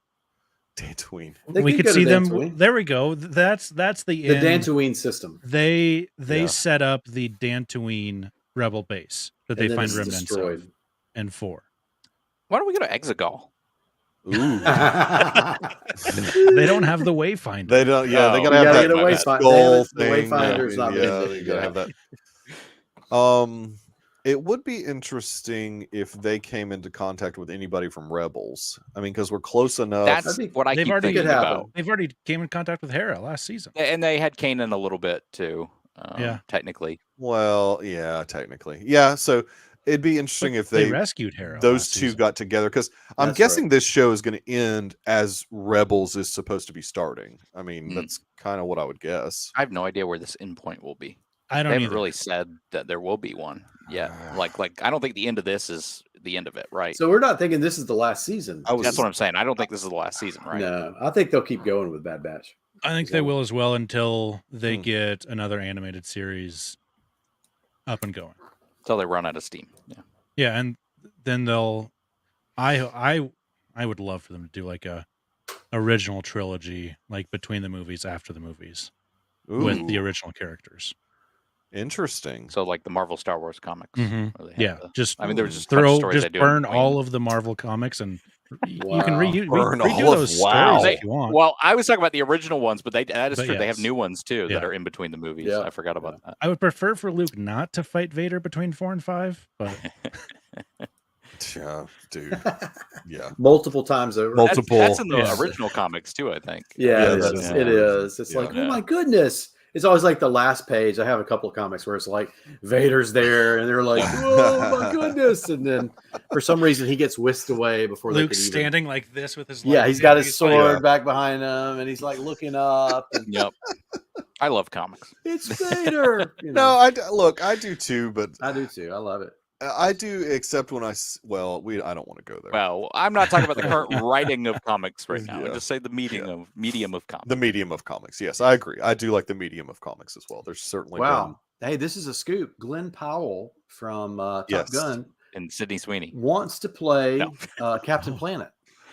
Dantooine. They We could could go to see them. Dantooine. There we go. That's the The end. Dantooine system. They Yeah. set up the Dantooine rebel base that they And then find it's remnants destroyed. of in 4. Why don't we go to Exegol? Ooh, They don't have the Wayfinder. they don't. Yeah, they Oh, gotta you have gotta that get a Wayfinder. skull Damn it, the thing. Wayfinder's not been yeah, invented they gotta have yet. that. It would be interesting if they came into contact with anybody from Rebels. I mean, because we're close enough. That's think what I they've keep already- thinking It could about. happen. They've already came in contact with Hera last season. And they had Kanan a little bit too. Yeah. Technically. Well, yeah, technically, yeah. So it'd be interesting if They they rescued Hera. those last two season. got together, because I'm That's guessing right. this show is going to end as Rebels is supposed to be starting. I mean, Mm. that's kind of what I would guess. I have no idea where this endpoint will be. I They don't haven't either. really said that there will be one yet. Like I don't think the end of this is the end of it, right? So we're not thinking this is the last season. That's what I'm saying. I don't think this is the last season, right? No, I think they'll keep going with Bad Batch. I think they will as well until they Hmm. get another animated series up and going. Until they run out of steam. Yeah. Yeah, and then they'll. I would love for them to do like a original trilogy, like between the movies, after the movies, with the Ooh, original characters. interesting. So like the Marvel Star Wars comics. Mhm. where they have Yeah, the- just I mean, there was just a bunch of throw, stories just they do in burn between. all of the Marvel comics, and you can Wow. Burn redo all of- those wow. stories if you want. Well, I was talking about the original ones, but that is But true. They have yes. new ones too that Yeah. are in between the movies. Yeah. I forgot about that. I would prefer for Luke not to fight Vader between 4 and 5, but Yeah, dude. Yeah. Multiple times over. Multiple. That's in the Yeah. original comics too, I think. Yeah, Yeah, it that's- is. It is. It's yeah. like, oh Yeah. my goodness. It's always like the last page. I have a couple of comics where it's like Vader's there, and they're like, "Whoa, my goodness!" And then for some reason he gets whisked away before they Luke's can even. standing like this with his. Yeah, legs he's got up, his he's like- sword Yeah. back behind him, and he's like looking up. And, Yep. I love comics. it's Vader. You No, know. look, I do too, but I do too. I love it. I do, except when I don't want to go there. Well, I'm not talking about the current writing of comics right now. I Yeah. just say the medium of comics. The medium of comics. Yes, I agree. I do like the medium of comics as well. There's certainly Wow. Hey, this is a scoop. Glenn Powell from Yes. Top Gun And Sydney Sweeney. wants to play No. Captain Planet.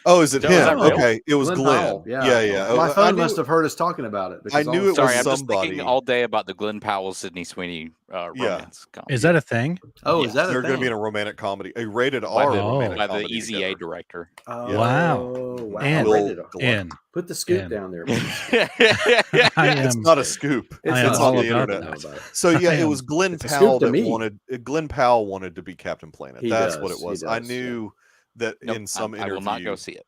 Oh, is it Was that him? real? Okay, it was Glenn. Powell, Yeah. Oh, My I phone knew- must have heard us talking about it. I knew it was Sorry, I'm just somebody. thinking all day about the Glenn Powell, Sydney Sweeney romance comedy. Is that a thing? Oh, Yeah. is that a They're going to thing? be in a romantic comedy, a rated by R the, romantic by the comedy Easy A together. director? Oh, Wow. wow. And- Rated R. Will In. Put the scoop And- down there. I It's am. not a scoop. It's I am It's not. on all the about internet. that. So yeah, I it am- was Glenn It's a Powell scoop to that me. Glenn Powell wanted to be Captain Planet. He That's does, what it he was. I does, knew that Nope, in some I interview. will not go see it.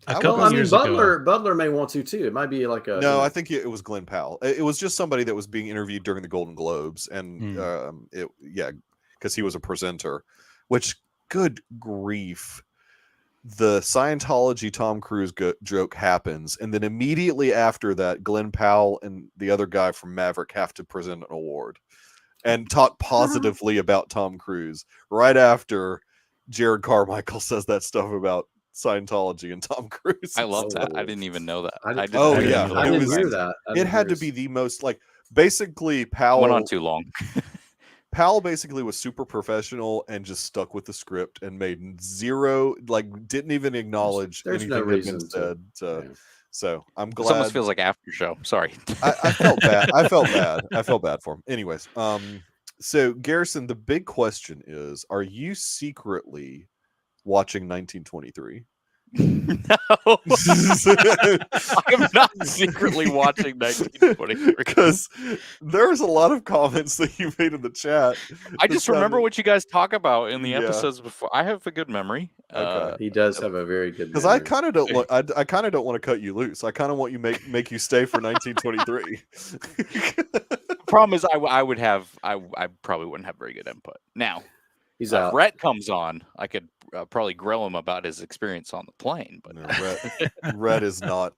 A I couple Well, I mean, years Butler may want to too. It might be like a. No, I think it was Glenn Powell. It was just somebody that was being interviewed during the Golden Globes, and Hmm. because he was a presenter, which good grief. The Scientology Tom Cruise joke happens, and then immediately after that, Glenn Powell and the other guy from Maverick have to present an award and talk positively about Tom Cruise right after Jared Carmichael says that stuff about Scientology and Tom Cruise. I love that. I Oh. didn't even know that. I didn't- Oh, I didn't yeah. know I that. didn't was- hear that. I It didn't had hear to be the most, like, basically Powell Went on too long. Powell basically was super professional and just stuck with the script and made zero, like, didn't even acknowledge There's anything no that had been reason to- said. yeah. So I'm This almost glad. feels like after show. Sorry. I felt bad. I felt bad for him. Anyways, so Garrison, the big question is: are you secretly watching 1923? No, I'm not secretly watching 1923. Because there's a lot of comments that you made in the chat. I just remember what you guys talk about in the Yeah. episodes before. I have a good memory. Okay. He does have a very good. Because I memory. kind of don't want. I kind of don't want to cut you loose. I kind of want you make you stay for 1923. The problem is, I would have. I probably wouldn't have very good input. Now, He's out. Rhett comes on. I could probably grill him about his experience on the plane. But No, Red is not.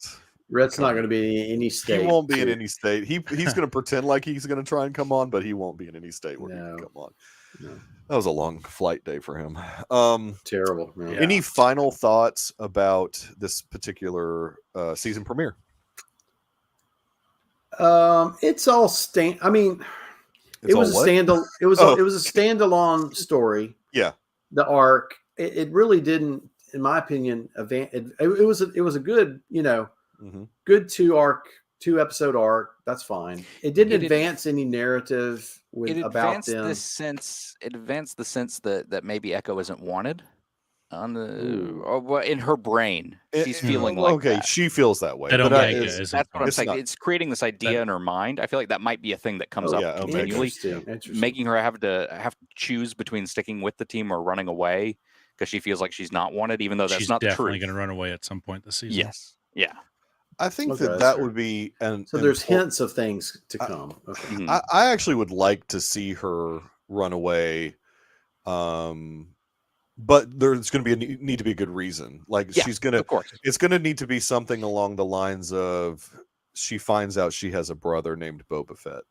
Red's not going to be in any state. He won't be in to- any state. He's going to pretend like he's going to try and come on, but he won't be in any state where he No. can come on. No. That was a long flight day for him. Terrible. No. Yeah. Any final thoughts about this particular season premiere? It's all I mean, It's it was a all what? standalone. It was Oh. it was a standalone story. Yeah. The arc. It really didn't, in my opinion, it was a good, Mhm. good 2-episode arc. That's fine. It didn't It advance any narrative it about advanced them. the sense. It advanced the sense that maybe Echo isn't wanted on the Ooh. or what in her brain. She's It- feeling like okay. that. She feels that way. I don't but like it. it's- Isn't That's what I'm it's saying. not- It's creating this idea in her mind. I feel like that might be a thing that comes Oh, up yeah, Omega. continually, Interesting. making her have to choose between sticking with the team or running away because she feels like she's not wanted, even though that's She's not the definitely truth. going to run away at some point this season. Yes. Yeah. I think Okay, that that's that fair. would be So there's hints of things to come. Okay. Mhm. I actually would like to see her run away, but there's going to be need to be a good reason. Like Yeah, she's gonna, Of course. it's going to need to be something along the lines of she finds out she has a brother named Boba Fett.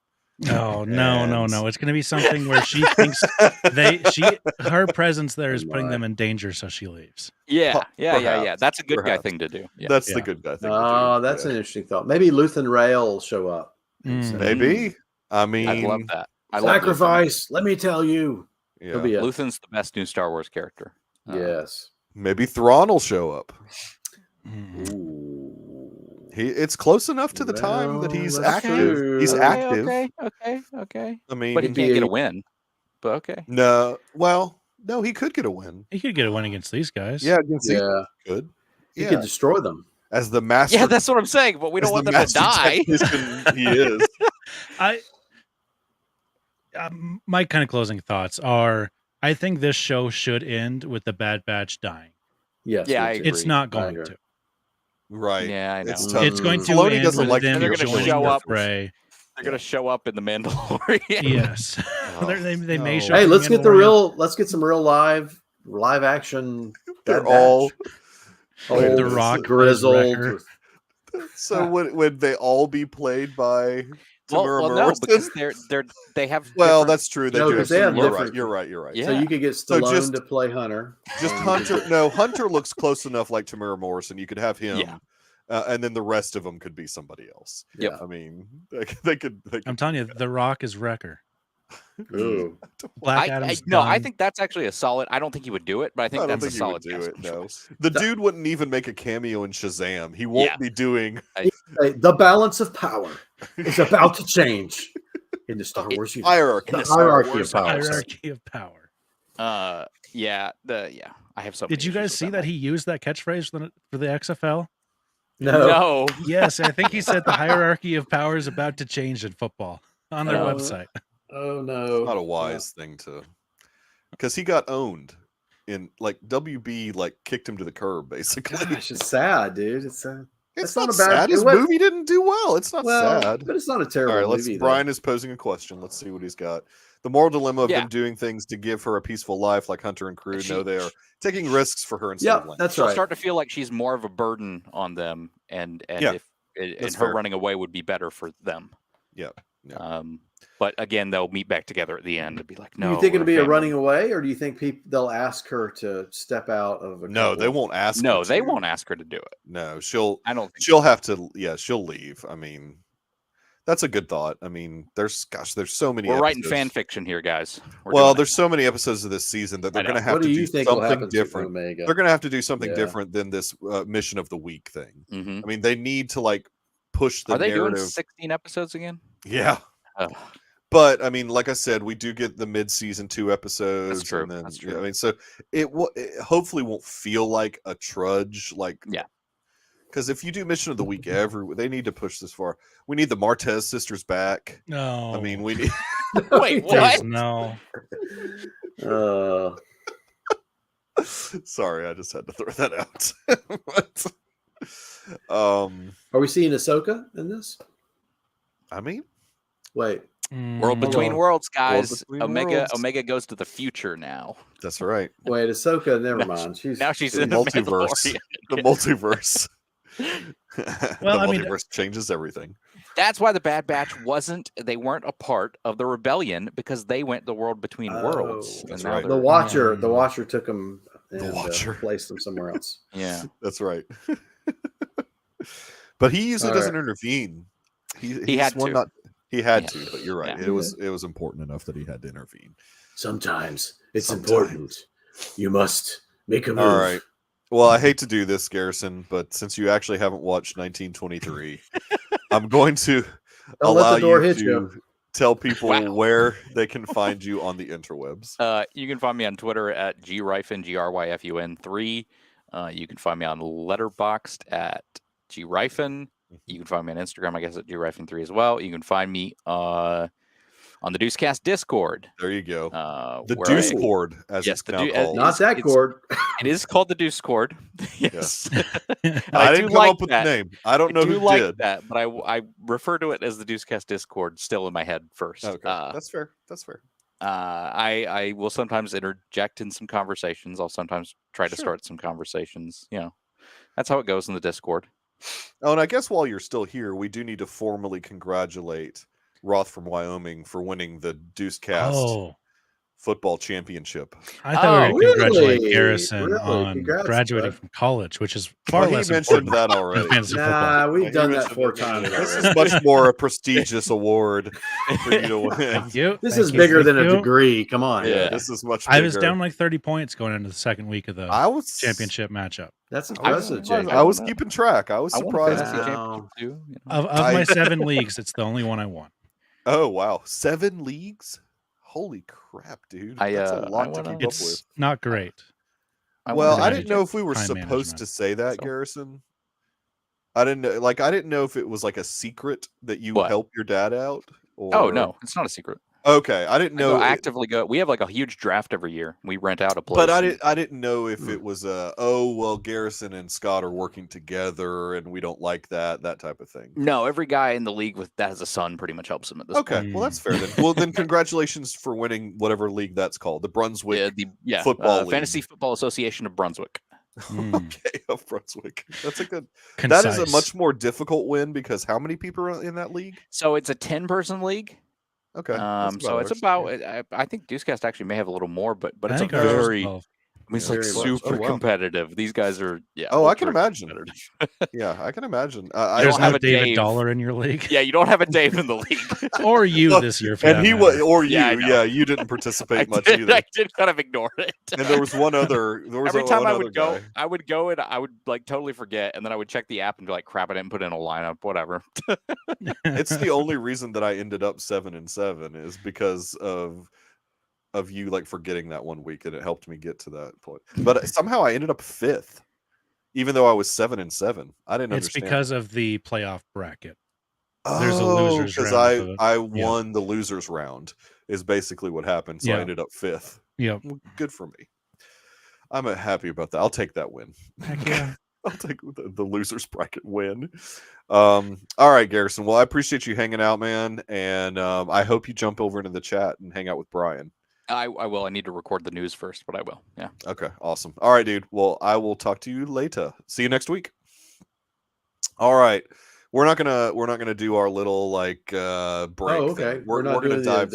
Oh no, no, And- no! It's going to be something where she thinks her presence there is putting them in danger, so she leaves. Yeah. Yeah. perhaps, That's a good guy perhaps. thing to do. Yeah. That's Yeah. the good guy thing. Oh, to do. that's yeah. an interesting thought. Maybe Luthen Rail will show up. Mm. Maybe. I mean, I'd love that. I love Sacrifice. Let me tell you. Yeah. He'll be a, Luthen's the best new Star Wars character. yes. Maybe Thrawn will show up. Mm. Ooh. It's close enough to the time that Well, he's that's active. true. He's Okay, active. Okay. I mean, But he He'd can't be get a- a win. But okay. no. Well, no, he could get a win. He could get a win against these guys. Yeah, against these Yeah. good. He Yeah, could destroy them. as the master. Yeah, that's what I'm saying. But we don't as want the them to master die. technician he is. My kind of closing thoughts are: I think this show should end with the Bad Batch dying. Yes. Yeah, me I too. agree. It's not I going agree. to. Right. Yeah, I know. It's tough. It's going to Filoni end doesn't with like them They're gonna joining show the up. fray. They're gonna show up in the Mandalorian. Yes, they may no. show. Hey, up let's in get the Mandalorian. let's get some real live action. They're Bad all Batch. Wait, The this Rock is- grizzled. Wrecker. So would they all be played by Tamura Well, no, Morrison? because they have. Well, different- that's true. They No, do. 'cause they have You're different- right. You're right. You're right. Yeah. So you could get So Stallone just- to play Hunter. Just and you Hunter. could No, Hunter looks close enough like Tamura Morrison. You could have him. Yeah. And then the rest of them could be somebody else. Yep. I mean, they could. I'm telling you, The Rock is Wrecker. Ooh. Black Adam's no, I done. think that's actually a solid. I don't think he would do it, but I think I don't that's think a he would solid do it. casting No, choice. the dude wouldn't even make a cameo in Shazam. He won't Yeah. be doing. Hey, the balance of power is about to change in the Star Wars universe. Hierarchy. The the Star hierarchy Wars of power. hierarchy of power. Yeah, I have so. Did you guys see that he used that catchphrase for the XFL? No. No. Yes, I think he said the hierarchy of power is about to change in football on their Oh. website. Oh no. Not a wise thing to, because he got owned in WB kicked him to the curb basically. Gosh, it's sad, dude. It's sad. It's That's not not a bad- sad. His it was- movie didn't do well. It's not sad. but it's not a All terrible right, movie. Brian is posing a question. Let's see what he's got. The moral dilemma of Yeah. them doing things to give her a peaceful life, like Hunter and Crew. No, they are taking risks for her instead Yeah, of Lance. that's She'll right. start to feel like she's more of a burden on them, and Yeah, and that's her fair. running away would be better for them. Yeah. Yeah. But again, they'll meet back together at the end and be like, Do "No." you think it'll we're be a family." running away, or do you think they'll ask her to step out of a No, they couple? won't ask. No, her they to. won't ask her to do it. No, she'll. I don't think She'll have to. Yeah, she'll leave. I mean, that's a good thought. I mean, there's so many. We're writing episodes. fan fiction here, guys. Well, there's so many episodes of this season that they're I going to know. have What to do do you think will something happen different. to Omega? They're going to have to do something Yeah. different than this mission of the week thing. Mhm. I mean, they need to like push the Are they narrative. doing 16 episodes again? Yeah. Ugh. But I mean, like I said, we do get the mid-season 2 episodes. That's true. And then, That's you know, true. I mean, so it hopefully won't feel like a trudge. Like, Yeah. Because if you do mission of the week they need to push this far. We need the Martez sisters back. No. I mean, we need. Wait, what? No. Sorry, I just had to throw that out. But, Are we seeing Ahsoka in this? I mean, Wait, World Hold Between on. Worlds, guys. Between Omega Worlds. goes to the future now. that's right. Ahsoka. Never Now mind. Now she's The in the multiverse. Mandalorian. The multiverse. Well, the I mean, multiverse changes everything. That's why the Bad Batch they weren't a part of the rebellion, because they went the World Between Worlds. that's and now right. the they're- Watcher. Hmm. The Watcher took him The and Watcher. placed him somewhere else. Yeah. That's right. But he usually All doesn't right. intervene. He's had one to. Not, he had Yeah. to, but you're right. Yeah. It was important enough that he had to intervene. Sometimes it's Sometimes. important. You must make a move. All right. Well, I hate to do this, Garrison, but since you actually haven't watched 1923, I'm going to Don't let allow the door you hit to you. tell people Wow. where they can find you on the interwebs. You can find me on Twitter at gryfun, GRYFUN3. You can find me on Letterboxd at gryfun. You can find me on Instagram, I guess, at gryfun3 as well. You can find me on the Deucecast Discord. There you go. The where Deuce I- Cord, as Yes, it's the now Deu- called. Not that it's- cord. It is called the Deucecord. Yes. I do didn't come like up with that. the name. I don't know I do who like did. that, but I refer to it as the Deucecast Discord still in my head first. Okay, that's fair. That's fair. I will sometimes interject in some conversations. I'll sometimes try to Sure. start some conversations. You know, that's how it goes in the Discord. Oh, and I guess while you're still here, we do need to formally congratulate Roth from Wyoming for winning the Deucecast Oh, football championship. I thought we Oh, were going to congratulate really? Garrison Really? on Congrats, graduating bud. from college, which is far Well, he less mentioned important that than already. fantasy football. Nah, we've He done that mentioned 4 it. times. This already. is much more a prestigious award for you to win. Thank you. This Thank is you, bigger thank than a you. degree. Come on. Yeah. This is much bigger. I was down like 30 points going into the second week of the I was championship matchup. That's I impressive, was, Jake. I was wanna- keeping track. I was I won a surprised. fantasy Wow. championship too. You know? Of I- my 7 leagues, it's the only one I won. Oh wow, 7 leagues! Holy crap, dude! I, That's a I lot to wanna- keep up It's with. not great. I Well, wanna I say didn't know if we were time supposed management. to say that, So- Garrison. I didn't know. Like, I didn't know if it was like a secret that you What? help your dad out. Or... Oh no, it's not a secret. Okay, I didn't I go know. actively go. We have like a huge draft every year. We rent out a place. But I and- didn't. I didn't know if it was a. Oh well, Garrison and Scott are working together, and we don't like that type of thing. No, every guy in the league that has a son pretty much helps him at this Okay, point. well that's fair then. Well then, congratulations for winning whatever league that's called, the Brunswick. Football League. Fantasy Football Association of Brunswick. Mm. Okay, of Brunswick. That's a good. Concise. That is a much more difficult win because how many people are in that league? So it's a 10-person league. Okay, that's So it's ours. about. I think Deucecast actually may have a little more, but I it's a think ours is very. 12. I mean, it's Yeah, like very much. super Oh, wow. competitive. These guys are. Yeah. Oh, I can ultra imagine. competitive. Yeah, I can imagine. I There's don't have no a David Dave. Dollar in your league. Yeah, you don't have a Dave in the league. Or you Well, this year. For and that he matter. was, or you, Yeah, I know. yeah, you didn't I participate much did, either. I did kind of ignore it. And there was one other. There was Every time one I other would go, guy. I would go and I would like totally forget, and then I would check the app and be like, "Crap, I didn't put in a lineup." Whatever. It's the only reason that I ended up 7-7 is because of you like forgetting that one week, and it helped me get to that point. But somehow I ended up 5th, even though I was 7-7. I didn't It's understand. because of the playoff bracket. there's a losers because round of it. I Yeah. won the losers round is basically what happened. So I Yeah. ended up 5th. Yep. Well, good for me. I'm happy about that. I'll take that win. Heck yeah. I'll take the losers bracket win. All right, Garrison. Well, I appreciate you hanging out, man, and I hope you jump over into the chat and hang out with Brian. I will. I need to record the news first, but I will. Yeah. Okay, awesome. All right, dude. Well, I will talk to you later. See you next week. All right. We're not gonna do our little like break. Oh, okay. Thing. We're not gonna doing dive.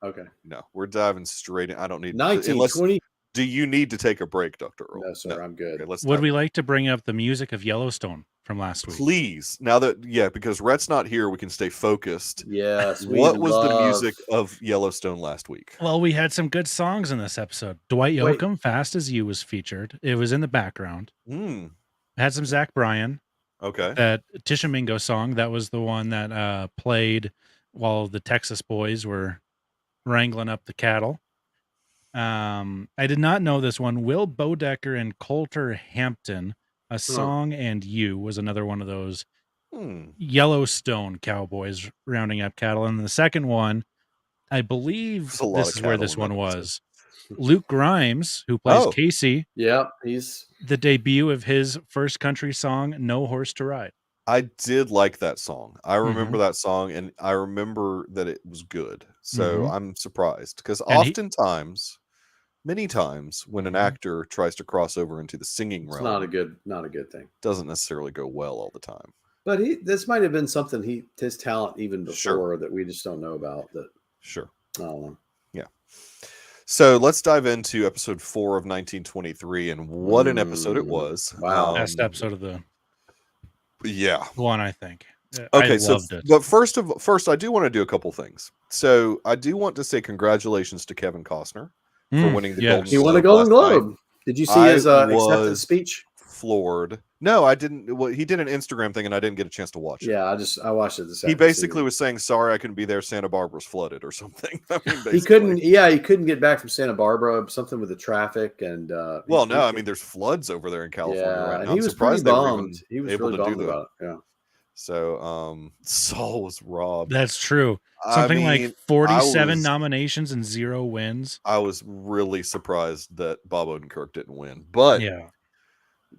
okay. No, we're diving straight in. I don't need 1920. Do you need to take a break, Dr. Earl? No, sir. I'm good. Okay, let's Would we like to bring up the music of Yellowstone from last week? Please. Now that because Rhett's not here, we can stay focused. Yes. What was the music of Yellowstone last week? Well, we had some good songs in this episode. Dwight Yoakam, "Fast as You" was featured. It was in the background. It had some Zach Bryan. Okay. That Tishomingo song, that was the one that played while the Texas boys were wrangling up the cattle. I did not know this one. Will Bodecker and Coulter Hampton, "A Song and You" was another one of those Yellowstone cowboys rounding up cattle. And the second one, I believe this is where this one was. Luke Grimes, who plays Casey. Yep, he's the debut of his first country song, "No Horse to Ride." I did like that song. I remember that song, and I remember that it was good. So I'm surprised because oftentimes, many times, when an actor tries to cross over into the singing realm, not a good thing. Doesn't necessarily go well all the time. But this might have been something his talent even before that we just don't know about. That I don't know. Yeah. So let's dive into episode 4 of 1923, and what an episode it was! Wow, best episode of the one, I think. Okay, I loved it. But first, I do want to do a couple things. So I do want to say congratulations to Kevin Costner for winning the Golden Globe. He won a Golden Globe. Did you see his acceptance speech? Floored. No, I didn't. Well, he did an Instagram thing, and I didn't get a chance to watch it. Yeah, I watched it this. He basically was saying, "Sorry, I couldn't be there. Santa Barbara's flooded or something." I mean, he couldn't. Yeah, he couldn't get back from Santa Barbara. Something with the traffic and. Well, no, I mean, there's floods over there in California. Yeah, right and now. he was pretty bummed. He was really bummed about it. Yeah. So, Saul was robbed. That's true. Something like 47 nominations and 0 wins. I was really surprised that Bob Odenkirk didn't win, but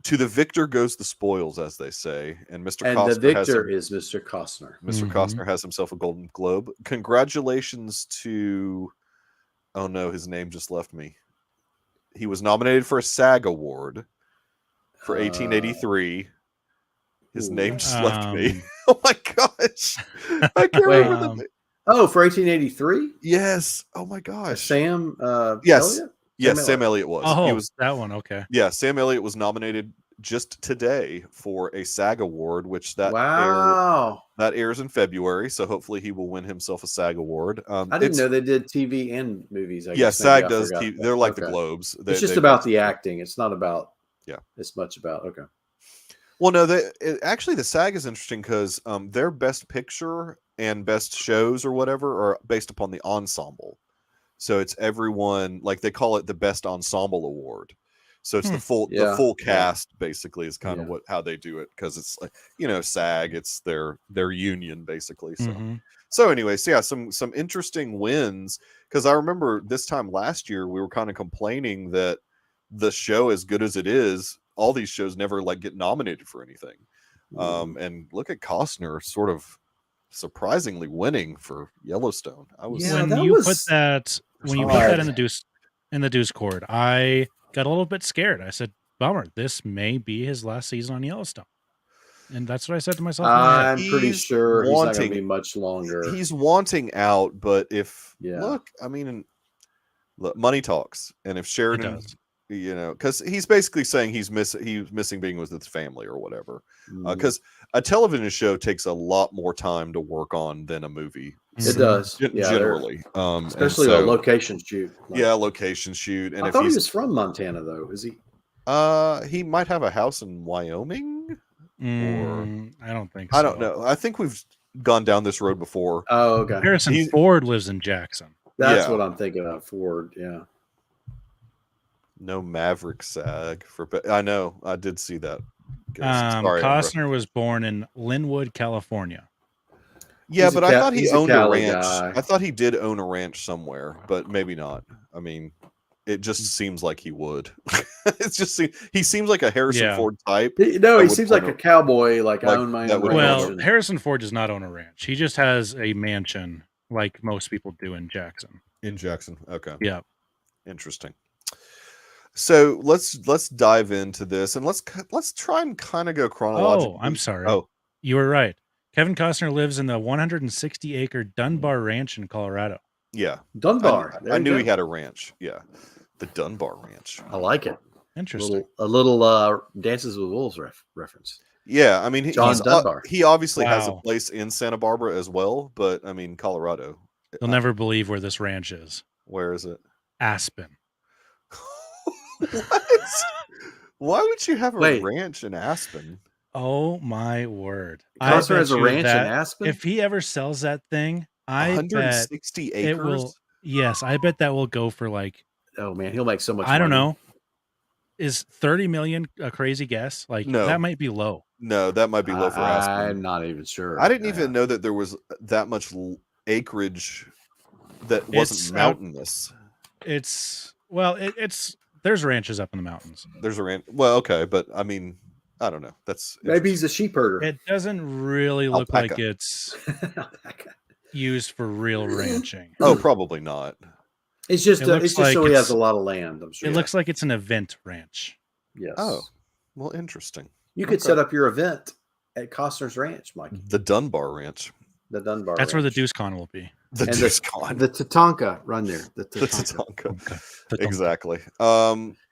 to the victor goes the spoils, as they say. And Mr. And Costner the victor is Mr. Costner. Mr. Costner has himself a Golden Globe. Congratulations to, oh no, his name just left me. He was nominated for a SAG award for 1883. His name just left me. Oh my gosh. I can't remember the name. Oh, for 1883? Yes. Oh my gosh. Sam yes. Elliott? Yes, Sam Elliott was. Oh, he was that one. Okay. Yeah, Sam Elliott was nominated just today for a SAG award, which that airs in February. So hopefully he will win himself a SAG award. I didn't know they did TV and movies. I guess SAG does. They're like the Globes. It's just about the acting. It's not about it's much about Well, no, actually the SAG is interesting because their best picture and best shows or whatever are based upon the ensemble. So it's everyone, like they call it the best ensemble award. So it's the full cast basically is kind of how they do it, because it's like, SAG, it's their union basically. So anyways, some interesting wins, because I remember this time last year we were kind of complaining that the show, as good as it is, all these shows never get nominated for anything. And look at Costner sort of surprisingly winning for Yellowstone. I was when you put that in the Discord, I got a little bit scared. I said, "Bummer, this may be his last season on Yellowstone." And that's what I said to myself. I'm pretty sure he's not going to be much longer. He's wanting out, but look, money talks, and if Sheridan, because he's basically saying he's missing being with his family or whatever. Because a television show takes a lot more time to work on than a movie. It does, generally, especially a location shoot. Location shoot. And I thought he was from Montana, though. Is he? He might have a house in Wyoming. Or I don't think so. I don't know. I think we've gone down this road before. Oh, okay. Harrison Ford lives in Jackson. That's what I'm thinking of. Ford, yeah. No Maverick SAG for. I know. I did see that. Costner was born in Linwood, California. Yeah, but I thought he owned a ranch. I thought he did own a ranch somewhere, but maybe not. I mean, it just seems like he would. It's just he seems like a Harrison Yeah. Ford type. He seems like a cowboy. Like I own my own ranch. Well, Harrison Ford does not own a ranch. He just has a mansion, like most people do in Jackson. In Jackson, okay. Yeah. Interesting. So let's dive into this, and let's try and kind of go chronologically. Oh, I'm sorry. Oh, you were right. Kevin Costner lives in the 160-acre Dunbar Ranch in Colorado. yeah, Dunbar. I knew he had a ranch. Yeah, the Dunbar Ranch. I like it. Interesting. A little Dances with Wolves reference. Yeah, I mean, John Dunbar. He obviously has a Wow. place in Santa Barbara as well, but I mean, Colorado. You'll never believe where this ranch is. Where is it? Aspen. What? Why would you have a ranch in Aspen? Oh my word! Costner has a ranch in Aspen. If he ever sells that thing, I 160 bet acres. it will. Yes, I bet that will go for like. Oh man, he'll make so much. I don't money. know. Is 30 million a crazy guess? Like No. that might be low. No, that might be low for Aspen. I'm not even sure. I didn't even know that there was that much acreage that wasn't mountainous. It's there's ranches up in the mountains. There's a ranch. Well, okay, but I mean, I don't know. That's maybe he's a sheep herder. It doesn't really look Alpaca. like it's used for real ranching. Oh, probably not. It's just It looks like so he has a lot of land. I'm sure. It looks like it's an event ranch. Yes. Oh, well, interesting. You could set up your event at Costner's Ranch, Mike. The Dunbar Ranch. The Dunbar. That's Ranch. where the Deucecon will be. The Deucecon. The Tatanka run there. The Tatanka. Okay. Exactly.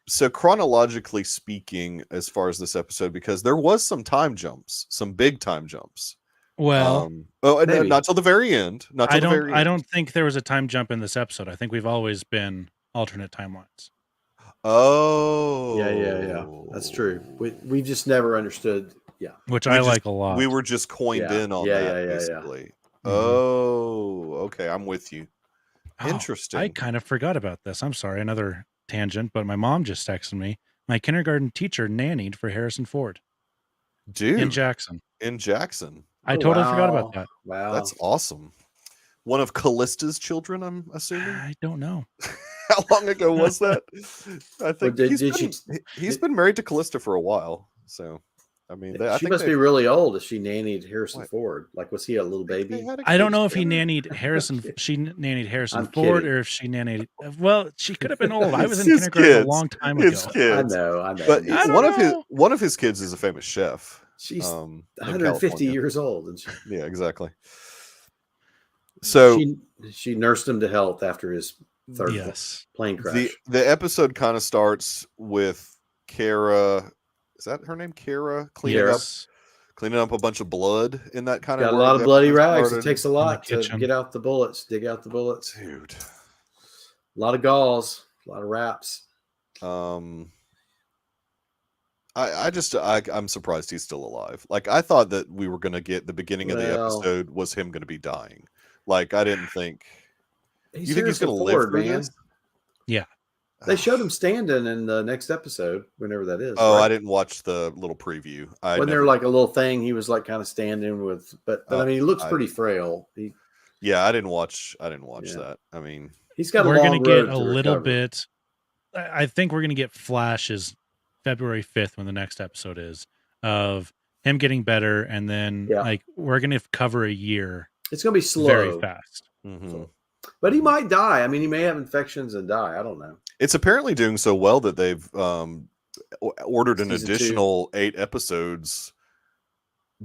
So chronologically speaking, as far as this episode, because there was some time jumps, some big time jumps. Well, not till the very end. Not till the very end. I don't think there was a time jump in this episode. I think we've always been alternate timelines. Oh, yeah. That's true. We just never understood. Yeah, which I like a lot. We were just coined in on that, basically. Oh, okay. I'm with you. Interesting. I kind of forgot about this. I'm sorry. Another tangent, but my mom just texted me. My kindergarten teacher nannied for Harrison Ford. Dude. In Jackson. I totally forgot about that. Wow. That's awesome. One of Callista's children, I'm assuming? I don't know. How long ago was that? I think Well, he's been married to Callista for a while. So, I mean, she must be really old if she nannied Harrison Ford. Like, was he a little baby? I don't know if he nannied Harrison. She nannied Harrison Ford, or if she nannied. Well, she could have been old. I was in kindergarten a long time ago. I know. But one of his kids is a famous chef. She's 150 years old, and yeah, exactly. So she nursed him to health after his third plane crash. The episode kind of starts with Kara. Is that her name? Kara cleaning up a bunch of blood in that kind of. Got a lot of bloody rags. It takes a lot to get out the bullets, dig out the bullets, dude. A lot of gauze, a lot of wraps. I'm surprised he's still alive. Like, I thought that we were going to get the beginning of the episode was him going to be dying. Like, I didn't think. You think he's going to live through this? Yeah. They showed him standing in the next episode, whenever that is. Oh, right? I didn't watch the little preview. Wasn't there like a little thing he was like kind of standing with, but I mean, he looks pretty frail. Yeah, I didn't watch that. I mean, he's got. We're going to get a little bit. I think we're going to get flashes February 5th when the next episode is of him getting better, and then like we're going to cover a year. It's going to be slow, very fast. Mm-hmm. But he might die. I mean, he may have infections and die. I don't know. It's apparently doing so well that they've ordered an additional 8 episodes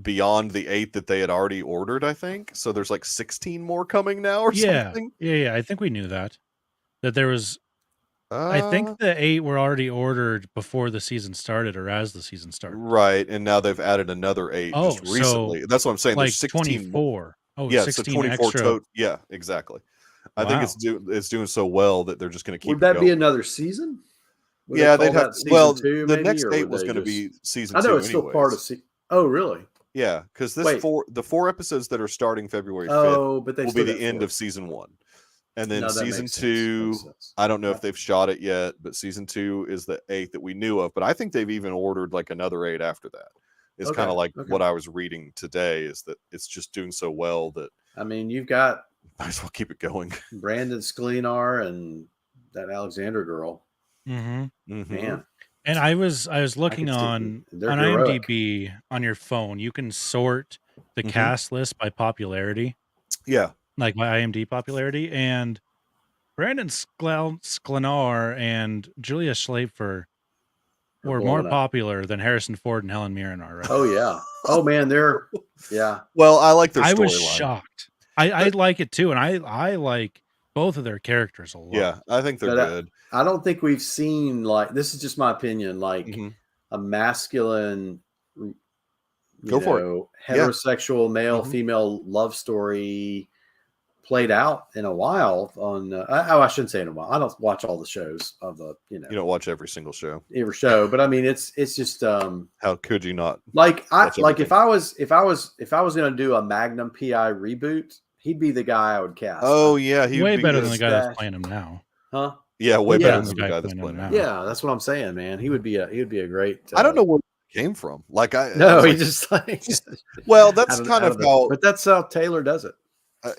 beyond the 8 that they had already ordered, I think. So there's like 16 more coming now or something. Yeah. I think we knew that there was. I think the 8 were already ordered before the season started or as the season started. Right. And now they've added another 8 just recently. So that's what I'm saying. Like there's 16 24. Oh, yeah, 16 so 24 extra. Yeah, exactly. I think it's doing so well that they're just going to keep. Would that be another season? Yeah, they'd have. Well, 2, the next 8 was going to be season 2. I know it's still part of. Oh, really? Yeah, because the 4 episodes that are starting February 5th but they will be the end of season 1, and then season 2. I don't know if they've shot it yet, but season 2 is the 8 that we knew of. But I think they've even ordered like another 8 after that. It's kind of like what I was reading today is that it's just doing so well that I mean, you've got might as well keep it going. Brandon Sklenar and that Alexandra girl. Man, And I was looking can see on they're heroic. IMDb on your phone. You can sort the cast list by popularity, Yeah. like by IMDb popularity, and Brandon Sklenar and Julia Schlafer were more blowing up. popular than Harrison Ford and Helen Mirren are. Right? Oh yeah. Oh man, they're yeah. Well, I like their I was storyline. shocked. I like it too, and I like both of their characters a lot. Yeah, I think they're But good. I don't think we've seen, like, this is just my opinion, like a masculine, Go for it. heterosexual male female love story played out in a while on I shouldn't say in a while. I don't watch all the shows of the You don't watch every single show. But I mean it's just how could you not? Like if I was going to do a Magnum PI reboot, he'd be the guy I would cast. Oh yeah, he way better than the guy that's playing him now. Huh? Yeah, way better than the guy that's playing him now. Yeah, that's what I'm saying, man. He would be a great. I don't know where it came from. Like he just like. Well, that's kind of how. But that's how Taylor does it.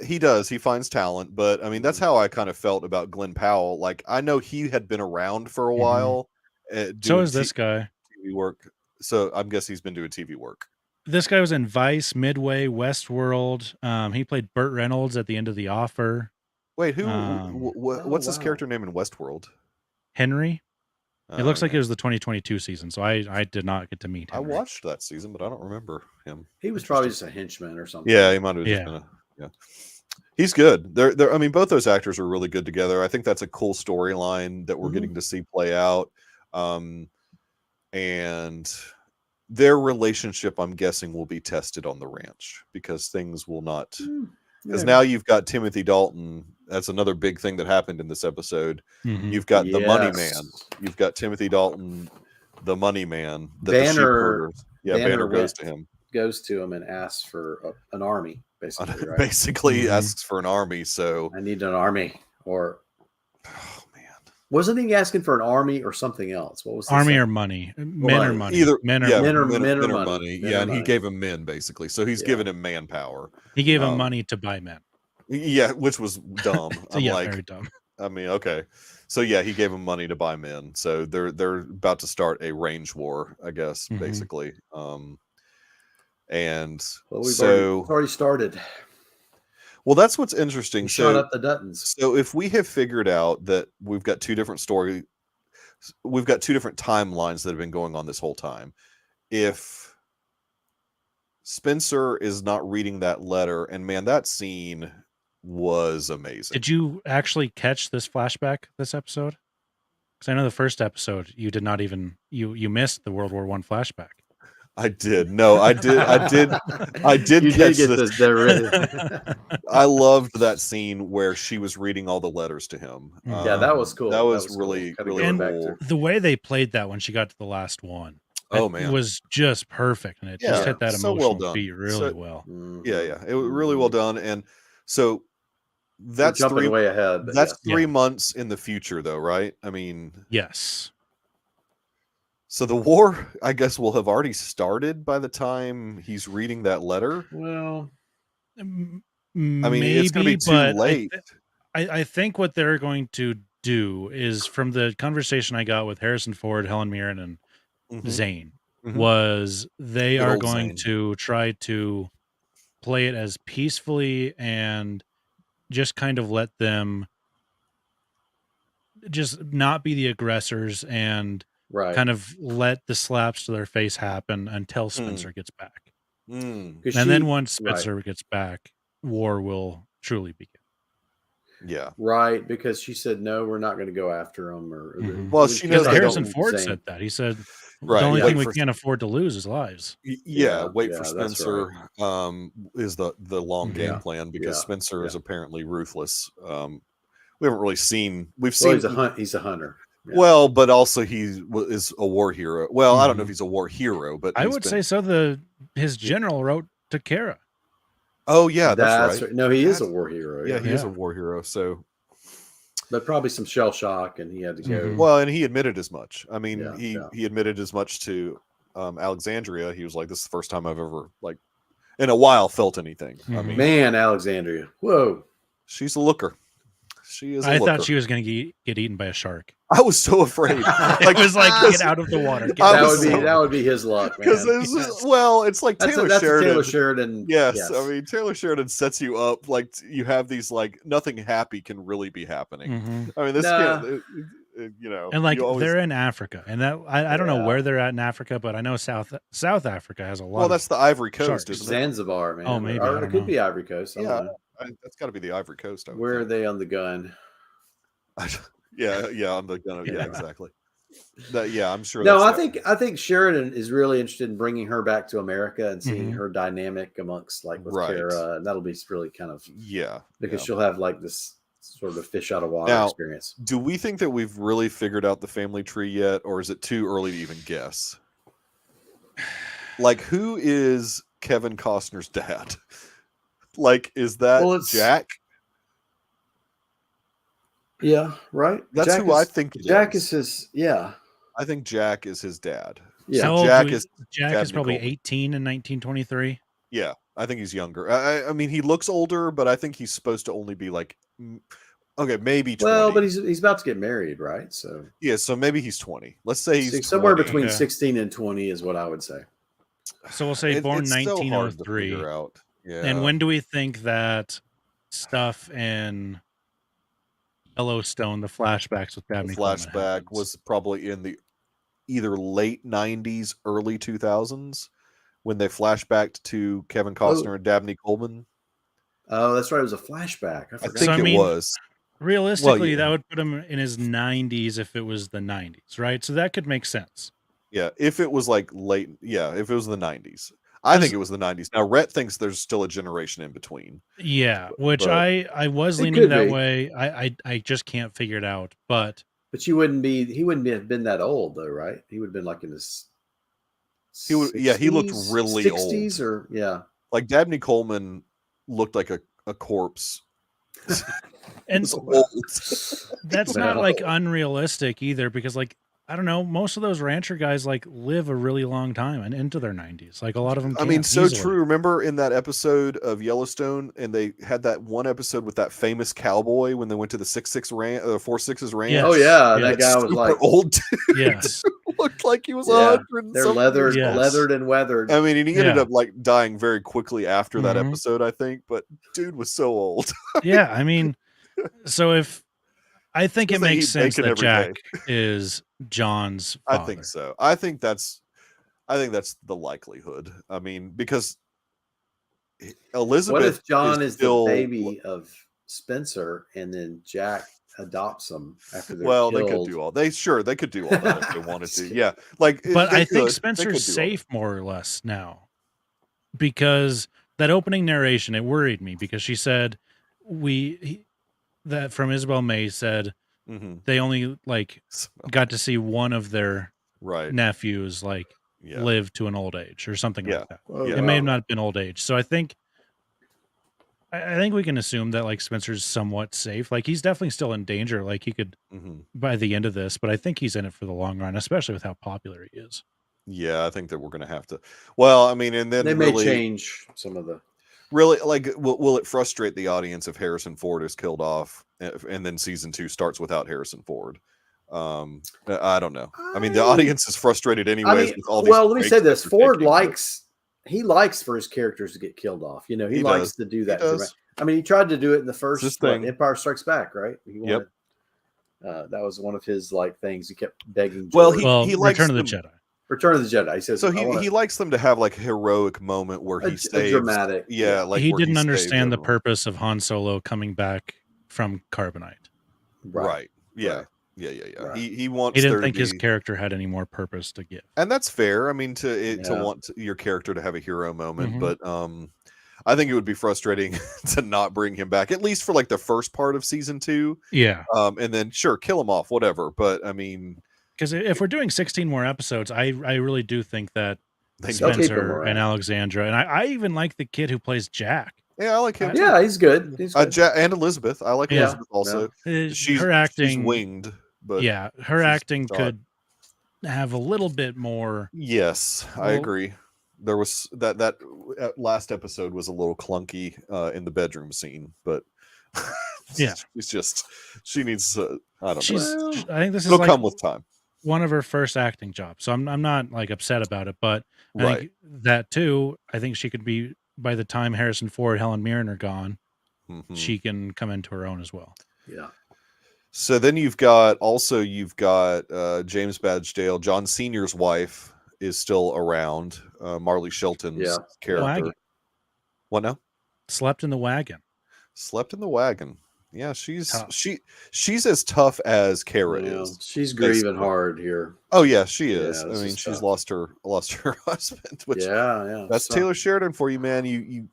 He does. He finds talent, but I mean, that's how I kind of felt about Glenn Powell. Like I know he had been around for a while. So is this guy. TV work. So I'm guessing he's been doing TV work. This guy was in Vice, Midway, Westworld. He played Burt Reynolds at the end of The Offer. Wait, who? What's his character name in Westworld? Henry. It looks like it was the 2022 season, so I did not get to meet him. I watched that season, but I don't remember him. He was probably just a henchman or something. Yeah, he might have just been yeah. He's good. They're I mean, both those actors are really good together. I think that's a cool storyline that we're getting to see play out. And their relationship, I'm guessing, will be tested on the ranch because things will not. Because now you've got Timothy Dalton. That's another big thing that happened in this episode. You've got the money man. You've got Timothy Dalton, the money man. Banner goes to him. Goes to him and asks for an army, basically. Right? Basically asks for an army. So I need an army, or wasn't he asking for an army or something else? What was army or money? Men or money? Either men or money. And he gave him men basically. So he's giving him manpower. He gave him money to buy men. Yeah, which was dumb. Very dumb. I mean, okay. So yeah, he gave him money to buy men. So they're about to start a range war, I guess, basically. And it's already started. Well, that's what's interesting. Shut up the Duttons. So if we have figured out that we've got two different timelines that have been going on this whole time. If Spencer is not reading that letter, and man, that scene was amazing. Did you actually catch this flashback this episode? Because I know the first episode you did not even you missed the World War I flashback. I did. No, I did. I did catch this. I loved that scene where she was reading all the letters to him. Yeah, that was cool. That was really cool. The way they played that when she got to the last one, it was just perfect, and it just hit that emotional beat really well. Yeah, it was really well done, and so that's jumping way ahead. That's 3 months in the future, though, right? I mean, yes. So the war, I guess, will have already started by the time he's reading that letter. Well, I mean, it's going to be too late. I think what they're going to do is, from the conversation I got with Harrison Ford, Helen Mirren, and Zane, was they are going to try to play it as peacefully and just kind of let them just not be the aggressors and kind of let the slaps to their face happen until Spencer gets back. And then once Spencer gets back, war will truly begin. Yeah. Right, because she said, no, we're not going to go after him. Well, she knows Harrison Ford said that. He said, the only thing we can't afford to lose is lives. Wait for Spencer is the long game plan, because Spencer is apparently ruthless. We haven't really seen... He's a hunter. Yeah. Well, but also he is a war hero. Well, I don't know if he's a war hero, but I would say so. His general wrote to Kara. Oh yeah, that's right. No, he is a war hero. Yeah, he is a war hero. So, but probably some shell shock, and he had to go. Well, and he admitted as much. I mean, he admitted as much to Alexandria. He was like, "This is the first time I've ever, like, in a while, felt anything." I mean, man, Alexandria, whoa, she's a looker. she is. A I looker. thought she was going to get eaten by a shark. I was so afraid. It was like, get out of the water. Get I out was of the so- water. That would be his luck, man. Because well, it's like That's Taylor a Sheridan. Taylor Sheridan. Yes, I mean Taylor Sheridan sets you up like you have these like nothing happy can really be happening. Mhm. I mean this Nah. can't, you know, And like you always, they're in Africa, and that I don't know Yeah. where they're at in Africa, but I know South Africa has a lot. well, that's the Ivory Coast, sharks. isn't it? Zanzibar, man. Oh, maybe, Or I it don't could know. be Ivory Coast. I don't Yeah, know. that's got to be the Ivory Coast. I would Where are think. they on the gun? Yeah, on the gun. Yeah, exactly. I'm sure. No, that's I think Sheridan is really interested in bringing her back to America and seeing Mhm. her dynamic amongst like with Right. Kara, and that'll be really kind of because she'll have like this sort of fish out of water Now, experience. Do we think that we've really figured out the family tree yet, or is it too early to even guess? Like, who is Kevin Costner's dad? Like, is that Jack? Yeah, right. That's Jack who I think it Jack is. is his. Yeah, I think Jack is his dad. Yeah. How So old Jack do we- is Jack Dabney is probably Coleman. 18 in 1923. Yeah, I think he's younger. I mean, he looks older, but I think he's supposed to only be like, okay, maybe 20. well, but he's about to get married, right? So Yeah, so maybe he's 20. Let's say he's somewhere 20. between Okay. 16 and 20 is what I would say. So we'll say born It's so hard to 1903. figure out. Yeah. And when do we think that stuff in Yellowstone, the flashbacks with the Dabney Coleman flashback happens? was probably in the either late 90s, early 2000s when they flashbacked to Kevin Costner and Dabney Coleman. Oh, that's right. It was a flashback. I I forgot. think I it mean, was. Realistically, yeah. that would put him in his 90s if it was the 90s, right? So that could make sense. Yeah, if it was like late, if it was the 90s. I think it was the 90s. Now, Rhett thinks there's still a generation in between. Yeah, which But I was It leaning could that be. way. I just can't figure it out. But But he wouldn't have been that old though, right? He would have been like in his He would- yeah, he looked 60s, really 60s old. or yeah. like Dabney Coleman looked like a corpse. and He was old. that's not like unrealistic either, because like I don't know, most of those rancher guys like live a really long time and into their 90s. Like a lot of them. I mean, can't so easily. true. Remember in that episode of Yellowstone, and they had that one episode with that famous cowboy when they went to the 6-6 ranch, 4-6's ranch. Yes. Oh yeah, Yeah. that guy was Super like old dude. Yes. Looked like he was Yeah, 100 and they're something leathered, years old. Yes. leathered and weathered. I mean, and he ended Yeah. up like dying very quickly after that Mhm. episode, I think. But dude was so old. Yeah, I mean, so if I think Just it that makes he'd sense bacon that every Jack day. is John's I father. think so. I think that's the likelihood. I mean, because Elizabeth What if John is still, the baby of Spencer and then Jack adopts him after they're well, killed? they could do all they could do all that if they wanted to. Yeah, like, But they I think could. Spencer's They could do all safe more or less now, because that opening narration, it worried me because she said that from Isabel May said that. Mhm. they only like So, got to see one of their right. nephews like Yeah. live to an old age or something Yeah. like that. Oh, Yeah. It may have wow. not been old age. So I think we can assume that like Spencer's somewhat safe. Like he's definitely still in danger. Like he could Mhm. by the end of this, but I think he's in it for the long run, especially with how popular he is. Yeah, I think that we're gonna have to. Well, I mean, and then They may really, change some of the. really, like, will it frustrate the audience if Harrison Ford is killed off, and then season 2 starts without Harrison Ford? I don't know. I mean, the audience is frustrated anyways with all these. Well, let me breaks say that this: they're Ford taking, but likes for his characters to get killed off. You know, he He likes does. to do He that. does. I mean, he tried to do it in the his first thing. Empire Strikes Back, right? He Yep. wanted, that was one of his like things. He kept begging. Well, George. Well, he likes Return of the them- Jedi. Return of the Jedi. He says, So I wanna- he likes them to have like a heroic moment where A- he a saves. dramatic, Yeah, yeah. like He where didn't saves understand the everyone. purpose of Han Solo coming back from carbonite. Right. Yeah. Right. Yeah. Right. He wants He there didn't to think his be- character had any more purpose to give. and that's fair. I mean, to Yeah. want your character to have a hero moment, Mhm. but I think it would be frustrating to not bring him back, at least for like the first part of season 2. Yeah, And then sure, kill him off, whatever. But I mean, because if we're doing 16 more episodes, I really do think that they They'll keep him Spencer around. and Alexandra, and I even like the kid who plays Jack. yeah, I like him. too. Yeah, he's good. He's good. And Elizabeth, I like Yeah. Elizabeth also. She's Her acting, winged, but yeah, her she's acting shot. could have a little bit more. Yes, I Well- agree. There was that last episode was a little clunky in the bedroom scene, but Yeah. She needs. I don't know. She's. I think this is It'll like come with time. one of her first acting jobs, so I'm not like upset about it. But I Right. think that too. I think she could be by the time Harrison Ford, Helen Mirren are gone, Mhm. she can come into her own as well. Yeah. So then you've got James Badge-Dale, John Senior's wife is still around. Marley Shelton's character. Wagon. What now? Slept in the wagon. Slept in the wagon. Yeah, she's Tough. she's as tough as Kara is. She's grieving basically. hard here. Oh yeah, she is. Yeah, I this mean, is she's tough. lost her husband. Which that's So, Taylor Sheridan for you, man. You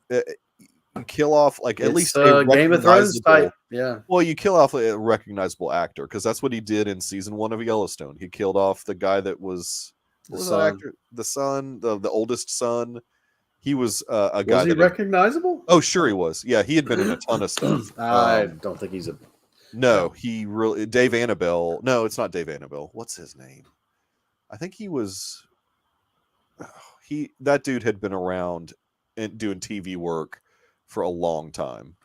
kill off like at it's, least a Game of Thrones recognizable. type. Yeah. Well, you kill off a recognizable actor because that's what he did in season 1 of Yellowstone. He killed off the guy that was The what was son. that actor? The son, the oldest son. He was a guy Was he that had- recognizable? oh, sure he was. Yeah, he had been in a ton of stuff. I don't think he's a. No, he really Dave Annabelle. No, it's not Dave Annabelle. What's his name? I think he was. That dude had been around and doing TV work for a long time.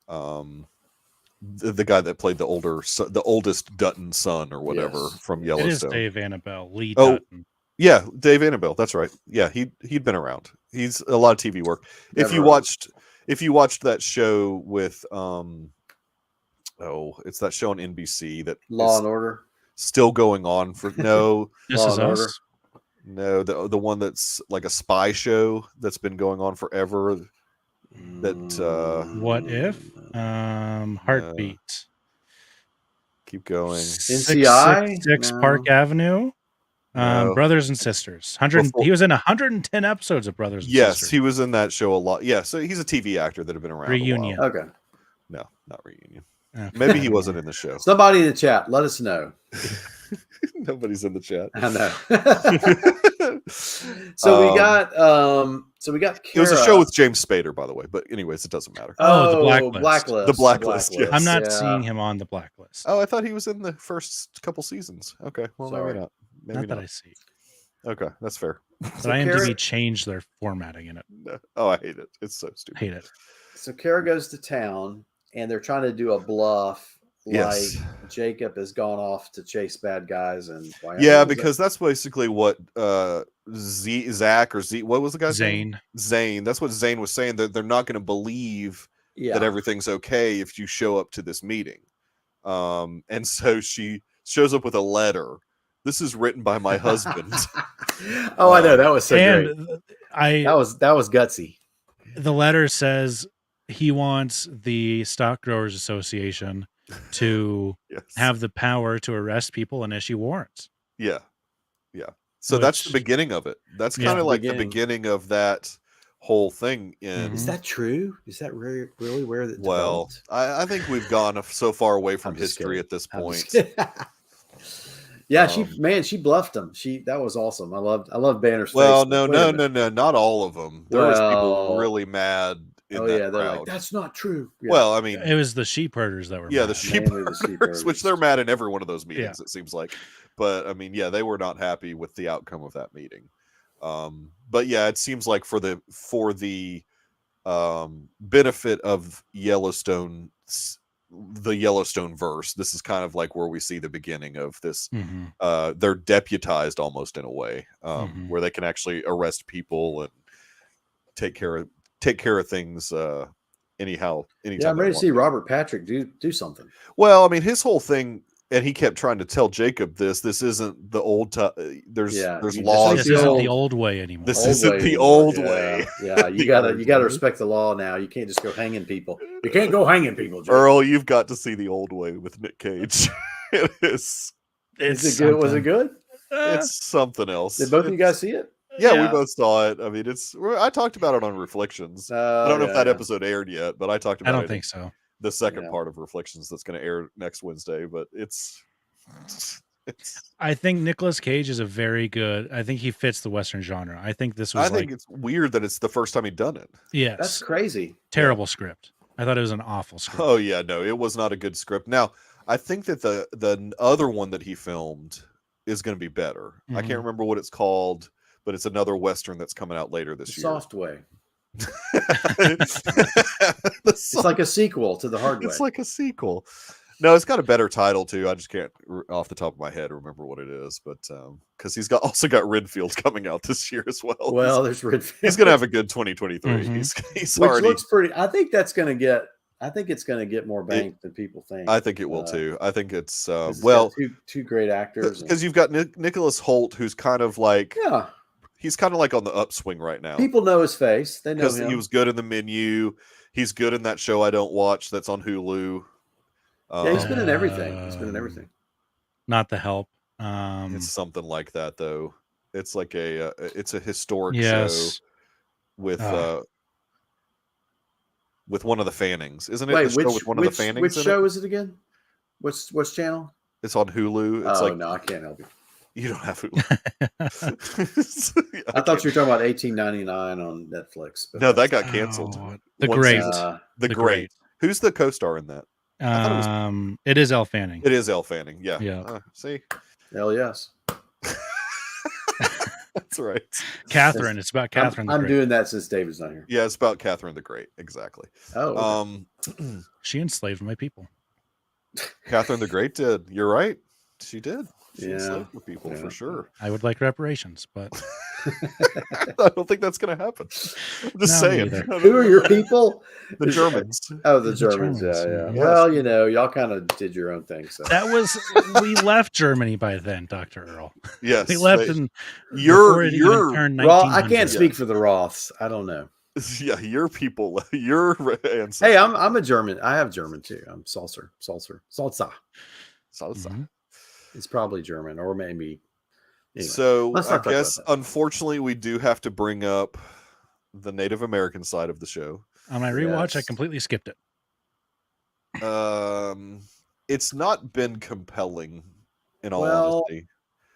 The guy that played the oldest Dutton son or whatever Yes. from It Yellowstone. is Dave Annabelle, Lee Oh, Dutton. Yeah, Dave Annabelle. That's right. Yeah, he'd been around. He's a lot of TV work. If you Never watched that show with it's that show on NBC that Law is and Order. still going on for no This Law is and us. Order. no the one that's like a spy show that's been going on forever. That What if? Heartbeat. keep going. NCI? 666 No. Park Avenue. No. Brothers and Sisters. 100. Before- He was in 110 episodes of Brothers and Yes, Sisters. he was in that show a lot. Yeah, so he's a TV actor that had been around. Reunion. A while. Okay. No, not Reunion. Okay. Maybe he wasn't in the show. Somebody in the chat, let us know. Nobody's in the chat. I know. So we got It was a Kara. show with James Spader, by the way. But anyways, it doesn't matter. Oh, The Blacklist. The Blacklist, yes. I'm not Yeah. seeing him on the blacklist. Oh, I thought he was in the first couple seasons. Okay, well, Sorry. maybe not. Maybe not that not. I see. Okay, that's fair. But So IMDb Kara- changed their formatting in it. Oh, I hate it. It's so stupid. Hate it. So Kara goes to town and they're trying to do a bluff. Yes. Like Jacob has gone off to chase bad guys and Wyoming. Yeah, Was because that's basically what Zach or Z. What was the guy's name? Zane. Zane. That's what Zane was saying. That they're not going to believe that- yeah. that everything's okay if you show up to this meeting. And so she shows up with a letter. This is written by my husband. Oh, I know that was so great. And That was gutsy. the letter says he wants the Stock Growers Association to Yes. have the power to arrest people and issue warrants. Yeah. So that's the Which- beginning of it. That's Yeah. kind of like the Beginning. beginning of that whole thing. In Is that true? Is that really where that well, developed? I think we've gone so far away from I'm just history kidding. at this I'm point. just kidding. Yeah, Um, she bluffed him. That was awesome. I loved Banner's Well, face. no, Wait a no, minute. no, not all of them. There was people Well- really mad in Oh that yeah, they're crowd. like, that's not true. Yeah. Well, I mean, It was the sheep herders that were yeah, mad. the sheep Mainly the sheep herders, which herders. they're mad in every one of those meetings. It seems like, but I mean, yeah, they were not happy with the outcome of that meeting. But yeah, it seems like for the benefit of Yellowstone, the Yellowstone verse, this is kind of like where we see the beginning of this. Mhm. They're deputized almost in a way, Mhm. where they can actually arrest people and take care of things anytime. yeah, I'm they ready to want. see Robert Patrick do something. Well, I mean, his whole thing, and he kept trying to tell Jacob this isn't the old there's Yeah, there's you just laws. This the isn't old- the old way anymore. This Old isn't way the anymore. old Yeah, way. Yeah, you The gotta old way. respect the law now. You can't just go hanging people. You can't go hanging people. Jake. Earl, you've got to see the old way with Nick Cage. it is Is it good? Was it something. good? it's something else. Did both of you guys see it? Yeah, we both saw it. I mean, I talked about it on Reflections. Oh, I don't know if yeah, that yeah. episode aired yet, but I talked I about don't it think so. the second Yeah. part of Reflections that's going to air next Wednesday. But it's I think Nicolas Cage is a very good. I think he fits the Western genre. I think this was I think it's weird that it's the first time he'd done it. yes, That's crazy. terrible script. I thought it was an awful script. Oh yeah, no, it was not a good script. Now, I think that the other one that he filmed is going to be better. I Mhm. can't remember what it's called, but it's another Western that's coming out later The this year. soft way. It's like a sequel to The Hard Way. It's like a sequel. No, it's got a better title too. I just can't, off the top of my head, remember what it is. But because he's also got Redfield coming out this year as well. Well, there's Redfield. He's gonna have a good 2023. Mhm. He's Which already. looks pretty. I think it's going to get more bang than people think. I think it will too. I think it's 'Cause it's well, got two great actors. because you've got Nicholas Hoult, who's kind of like, Yeah, he's kind of like on the upswing right now. people know his face. They know Because him. he was good in The Menu. He's good in that show I don't watch that's on Hulu. Yeah, he's been in everything. He's been in everything. Not The Help. It's something like that though. It's like it's a historic Yes. show with one of the Fannings, isn't it? Wait, the show with one of the Fannings. which in show it? is it again? What's channel? It's on Hulu. It's like no, I can't help you. you don't have Hulu. I thought you were talking about 1899 on Netflix. But No, that got canceled. Oh, The Once Great. The The Great. Great. Who's the co-star in that? thought it was- It is Elle Fanning. It is Elle Fanning. Yeah. Yeah. See, hell yes. that's right. Catherine. It's about Catherine. the I'm Great. doing that since David's not here. Yeah, it's about Catherine the Great. Exactly. Oh, okay. She enslaved my people. Catherine the Great did. You're right. She did. She Yeah. enslaved the people Yeah. for sure. I would like reparations, but I don't think that's going to happen. I'm just No, saying. me either. Who are your people? The Germans. Oh, the The Germans. Germans, Yeah. yeah. Well, y'all kind of did your own thing. So that was we left Germany by then, Dr. Earl. Yes. We left they- in you're before it even you're turned Raw. 1900. I can't speak for the Roths. I don't know. yeah, your people, your ancestors. Hey, I'm a German. I have German too. I'm Salsa. Salsa. Mhm. It's probably German or maybe. Anyway, So let's I not talk about guess that. unfortunately we do have to bring up the Native American side of the show. On my rewatch, I Yes. completely skipped it. It's not been compelling in all Well, honesty.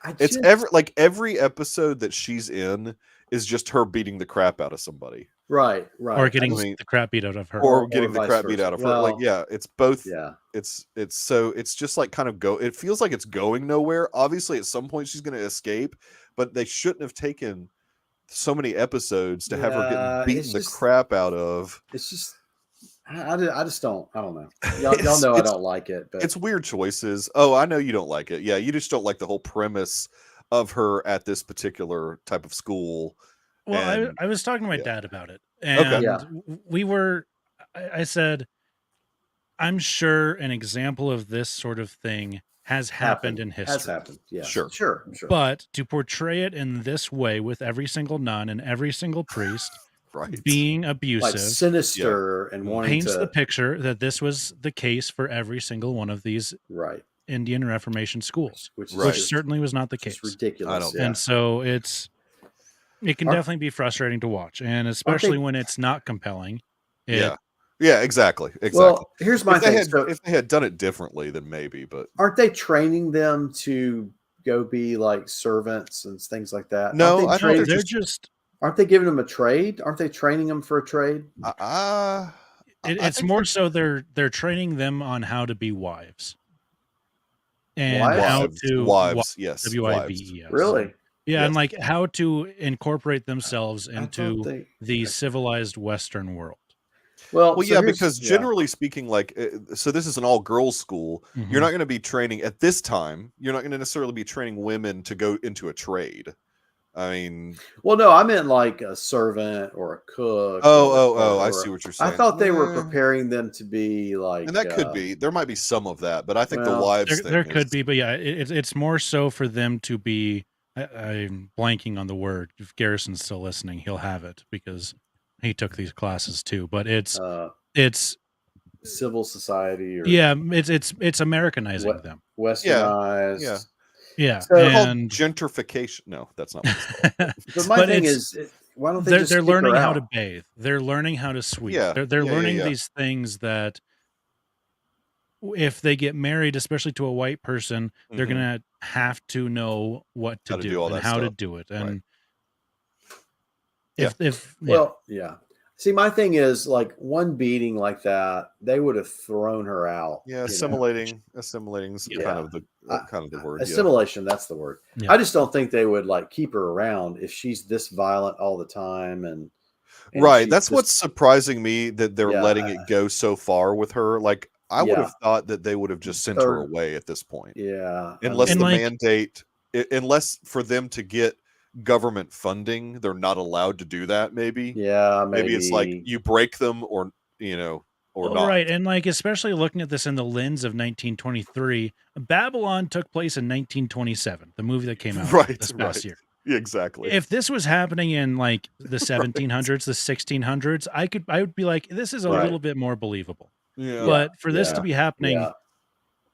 I It's just- every episode that she's in is just her beating the crap out of somebody right. Or getting I mean- the crap beat out of her. or Or getting the vice crap beat versa. out of her. Like, Well, yeah, it's both. Yeah. It's just like kind of it feels like it's going nowhere. Obviously at some point she's going to escape, but they shouldn't have taken so many episodes to have her Yeah, getting it's beaten the just- crap out of. It's just. I just don't. I don't know. Y'all know I don't like it, but It's weird choices. Oh, I know you don't like it. Yeah, you just don't like the whole premise of her at this particular type of school. Well, and- I was talking to my yeah. dad about it, and Yeah. we were. I said, I'm sure an example of this sort of thing has happened in history. Has happened. Yeah. Sure. Sure. But to portray it in this way with every single nun and every single priest Right. being like abusive sinister and wanting paints to the picture that this was the case for every single one of these right, Indian Reformation schools, which is Right. which just- certainly was not the case. just ridiculous. I don't- yeah. And so it can Aren't- definitely be frustrating to watch, and especially when it's not compelling. Yeah. Yeah, exactly. Exactly. Well, here's my if they thing. had So, if they had done it differently, then maybe, but aren't they training them to go be like servants and things like that? No, aren't they, I don't training- think They're just- just aren't they giving them a trade? Aren't they training them for a trade? I it's think more so they're training them on how to be wives. And Wives? how wives, to wives, yes, wives. WIVES. Really? Yeah, and Yes. like how to incorporate themselves I thought into they- the civilized Western world. Well, Well, so yeah, here's- because yeah. generally speaking, like, so this is an all-girls school. Mhm. You're not going to be training at this time. You're not going to necessarily be training women to go into a trade. I mean, Well, no, I meant like a servant or a cook. I or see what you're saying. I thought they were Eh, preparing them to be like, and that could be. There might be some of that, but I think the well, wives There thing could is- be, but yeah, it's more so for them to be. I'm blanking on the word. If Garrison's still listening, he'll have it because he took these classes too. But it's civil society or yeah, it's Americanizing What- them. westernized. yeah. Yeah, So- They're called and gentrification. No, that's not what it's called. But my But thing it's- is, why don't they they're just kick her learning how out? to bathe. They're learning how to sweep. Yeah, They're yeah, learning yeah. these things that if they get married, especially to a white person, they're Mhm. gonna have to know what to How to do, do all and that how to stuff. do it. Right. And Yeah. if Well, yeah. See, my thing is like one beating like that, they would have thrown her out. Yeah, you know? assimilating is Yeah. kind of the word. Yeah. Assimilation, that's the word. Yeah. I just don't think they would like keep her around if she's this violent all the time. And And Right. she's That's just- what's surprising me, that they're Yeah, letting it go so far with her. Like, I would Yeah. have thought that they would have just sent her Or- away at this point. Yeah. Unless And the like- mandate, unless for them to get government funding, they're not allowed to do that. Maybe. Yeah, Maybe it's like you break them, or or not. Right, and like especially looking at this in the lens of 1923, Babylon took place in 1927, the movie that came out Right, this past right. year. Exactly. If this was happening in like the 1700s, the 1600s, I would be like, this is a Right. little bit more believable. Yeah. But for this yeah, to be happening yeah.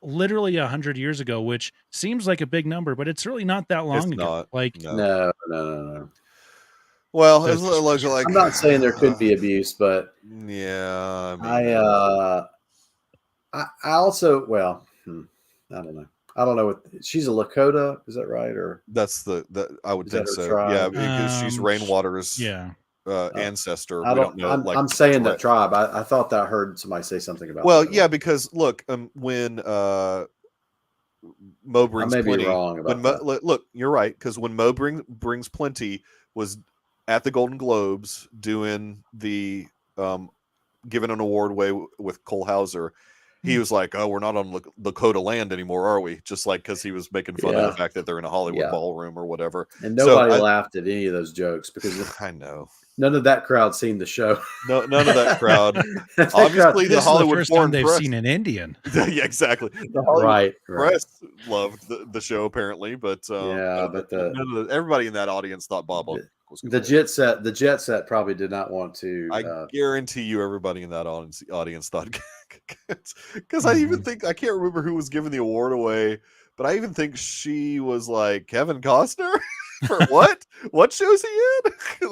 literally 100 years ago, which seems like a big number, but it's really not that long It's ago. not. Like, No. No. Well, So it's it's just like I'm not saying there could be abuse, but Yeah. I also, well, I don't know. I don't know what she's a Lakota. Is that right? Or That's I would Is that think her so. tribe? Yeah, because she's Rainwater's yeah. ancestor. I We don't know. I'm saying the direct- tribe. I thought that I heard somebody say something about. Well, that. yeah, because look, when Mo I brings may plenty. be wrong about that. Look, you're right, because when Mo brings plenty was at the Golden Globes doing the giving an award away with Cole Hauser. He was like, "Oh, we're not on Lakota land anymore, are we?" Just like because he was making fun of Yeah. the fact that they're in a Hollywood Yeah. ballroom or whatever. And So nobody I- laughed at any of those jokes because I know. none of that crowd seen the show. No, none of that crowd. That Obviously, This the is Hollywood the first time foreign they've press. seen an Indian. Yeah, exactly. The Hollywood right. press loved the show apparently, but Yeah, but everybody in that audience thought Bob Odenkirk was the jet set probably did not want to. I guarantee you, everybody in that audience thought, because I even think I can't remember who was giving the award away, but I even think she was like Kevin Costner for what? What show's he in?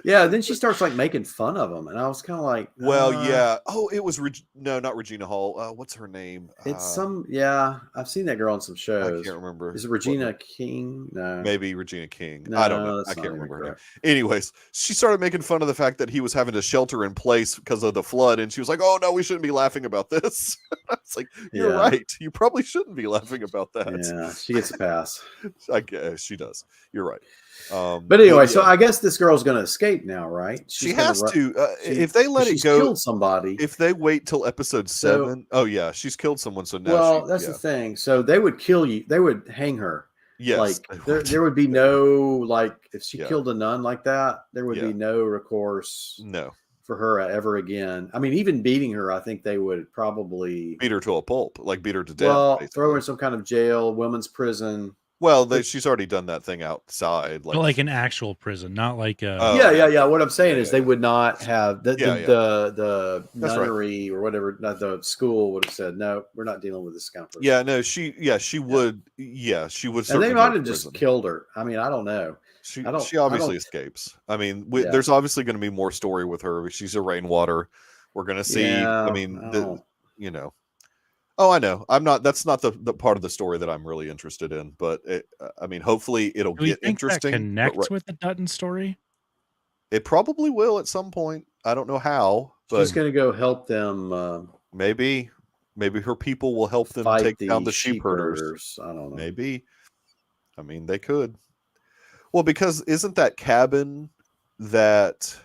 Yeah, then she starts like making fun of him, and I was kind of like, Well, yeah. Oh, it was no, not Regina Hall. What's her name? It's yeah. I've seen that girl on some I shows. can't remember. Is it Regina King? No, Maybe Regina King. No, I don't know. that's I not can't even remember her name. correct. Anyways, she started making fun of the fact that he was having to shelter in place because of the flood, and she was like, "Oh no, we shouldn't be laughing about this." I was like, "You're Yeah. right. You probably shouldn't be laughing about that." Yeah, she gets a pass. I guess she does. You're right. But anyway, so yeah. I guess this girl's going to escape now, right? she She's gonna has run- to. she- If they let it she's go, killed somebody. if they wait till episode So- 7, oh yeah, she's killed someone. So now, Well, that's the thing. So they would kill you. They would hang her. yes, Like they would. there would be no like if she Yeah. killed a nun like that, there would Yeah. be no recourse No, for her ever again. I mean, even beating her, I think they would probably beat her to a pulp, like beat her to death. throw her basically. in some kind of jail, women's prison. Well, she's already done that thing outside. But like an actual prison, not like a. Oh, yeah. What I'm saying Yeah, is yeah, they yeah. would not have the Yeah, yeah. the That's right. nunnery or whatever. Not the school would have said no. We're not dealing with this kind of person. Yeah, no, she would. Yeah, she would. And certainly they go might to have just prison. killed her. I mean, I don't know. She I don't- she I obviously don't- escapes. I mean, Yeah. there's obviously going to be more story with her. She's a Rainwater. We're going to see. Yeah, I mean, I don't- you know. Oh, I know. I'm not. That's not the part of the story that I'm really interested in. But I mean, hopefully it'll Do we get think interesting. that but connects with the Dutton story? it probably will at some point. I don't know how, but She's going to go help them maybe her people will help them fight take the down the sheep herders. I don't know. Maybe. I mean, they could. Well, because isn't that cabin that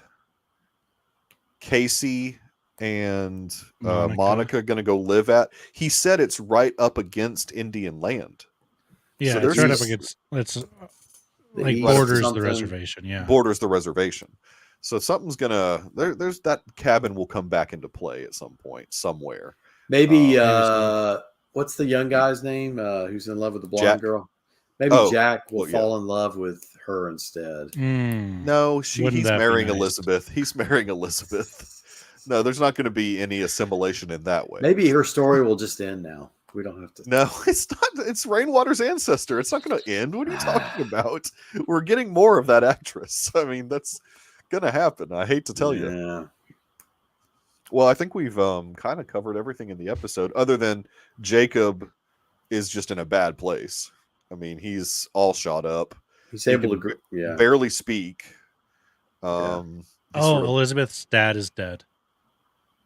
Casey and Monica going to go live at? He said it's right up against Indian land. Yeah, there's it's right up this- against. It's The like east borders the something. reservation. Yeah. Borders the reservation. So something's gonna there's that cabin will come back into play at some point somewhere. Maybe Oh, what's the young guy's name? Who's in love with the blonde Jack. girl? Maybe Oh, Jack will well, yeah. fall in love with her instead. Mm. No, Wouldn't he's that be marrying nice? Elizabeth. He's marrying Elizabeth. No, there's not going to be any assimilation in that way. Maybe her story will just end now. We don't have to. No, it's not. It's Rainwater's ancestor. It's not going to end. What are you talking about? We're getting more of that actress. I mean, that's going to happen. I hate to tell you. Yeah. Well, I think we've kind of covered everything in the episode, other than Jacob is just in a bad place. I mean, he's all shot up. He's He able to. can Yeah. Barely speak. He's Oh, sort of- Elizabeth's dad is dead.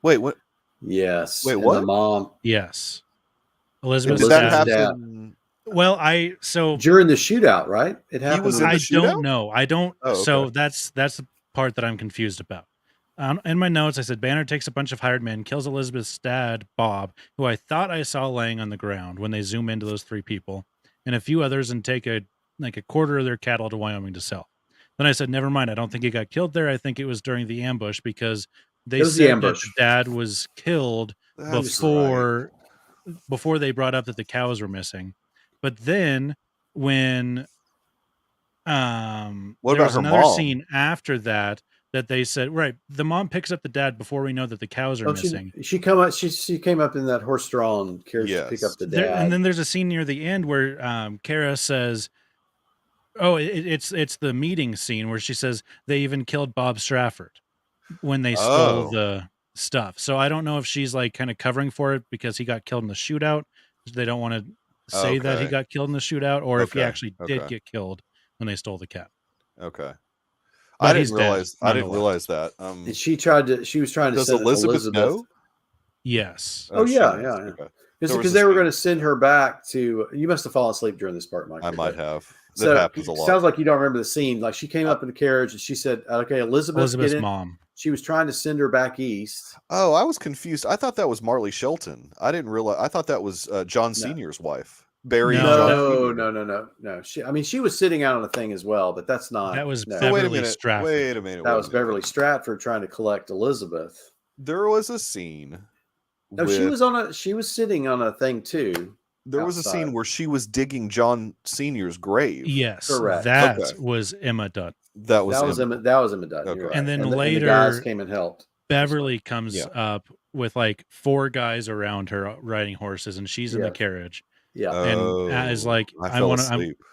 wait, what? Yes. Wait, And what? The mom Yes. Did Elizabeth's that Elizabeth's dad. dad. happen? Well, so during the shootout, right? It happened. was in when- the I shootout? don't know. I don't. Oh, So okay. that's part that I'm confused about. In my notes, I said Banner takes a bunch of hired men, kills Elizabeth's dad, Bob, who I thought I saw laying on the ground when they zoom into those 3 people, and a few others, and take a quarter of their cattle to Wyoming to sell. Then I said, never mind. I don't think he got killed there. I think it was during the ambush because they It was the said that ambush. the dad was killed That's before they brought up that the cows were missing. But then when What there about was her another mom? scene after that they said, right, the mom picks up the dad before we know that the cows are missing. She came up in that horse-drawn carriage to pick up the dad. And then there's a scene near the end where Kara says, oh, it's the meeting scene where she says they even killed Bob Strafford when they stole the stuff. So I don't know if she's like kind of covering for it because he got killed in the shootout. They don't want to say that he got killed in the shootout, or if he actually did get killed when they stole the cat. Okay. But I didn't realize that. And she was trying to does send Elizabeth know? Yes. Oh, yeah. Okay. Because they were going to send her back to. You must have fallen asleep during this part, Mike. I might have. That So happens a lot. Sounds like you don't remember the scene. Like she came up in the carriage and she said, "Okay, Elizabeth's mom." She was trying to send her back east. Oh, I was confused. I thought that was Marley Shelton. I didn't realize. I thought that was John Senior's wife, Barry. No. She was sitting out on a thing as well, but that's not. That was Beverly Stratford. Wait a minute. That was Beverly Stratford trying to collect Elizabeth. There was a scene. No, she was sitting on a thing too. There was a scene where she was digging John Senior's grave. Yes, correct. That was Emma Dunn. That was Emma Dunn. Okay. Right. And then later, the guys came and helped. Beverly comes up with like 4 guys around her riding horses, and she's in the carriage. Yeah, and is like, I'm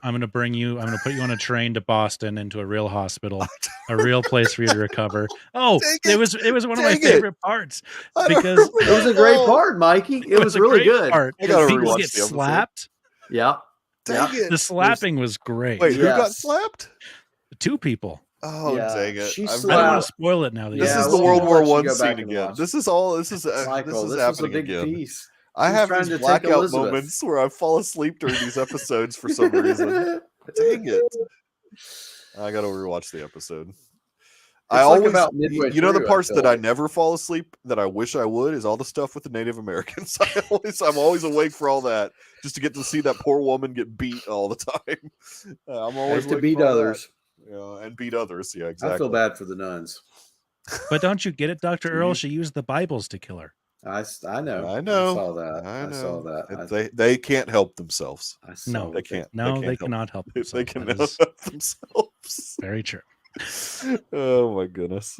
gonna bring you. I'm gonna put you on a train to Boston into a real hospital, a real place for you to recover. Oh, it was one of my favorite parts because it was a great part, Mikey. It was really good. People get slapped. Yeah, the slapping was great. Wait, who got slapped? 2 people. Oh, dang it! I don't want to spoil it now. This is the World War I scene again. This is Michael, this is happening a big again. Piece. I have these blackout moments where I fall asleep during these episodes for some reason. Dang it! I gotta rewatch the episode. I always, the parts that I never fall asleep that I wish I would is all the stuff with the Native Americans. I'm always awake for all that, just to get to see that poor woman get beat all the time. I'm always to beat others. And beat others. Yeah, exactly. I feel bad for the nuns. But don't you get it, Dr. Earl? She used the Bibles to kill her. I know. I saw that. They can't help themselves. They can't. No, they cannot help themselves. They cannot help themselves. Very true. Oh my goodness.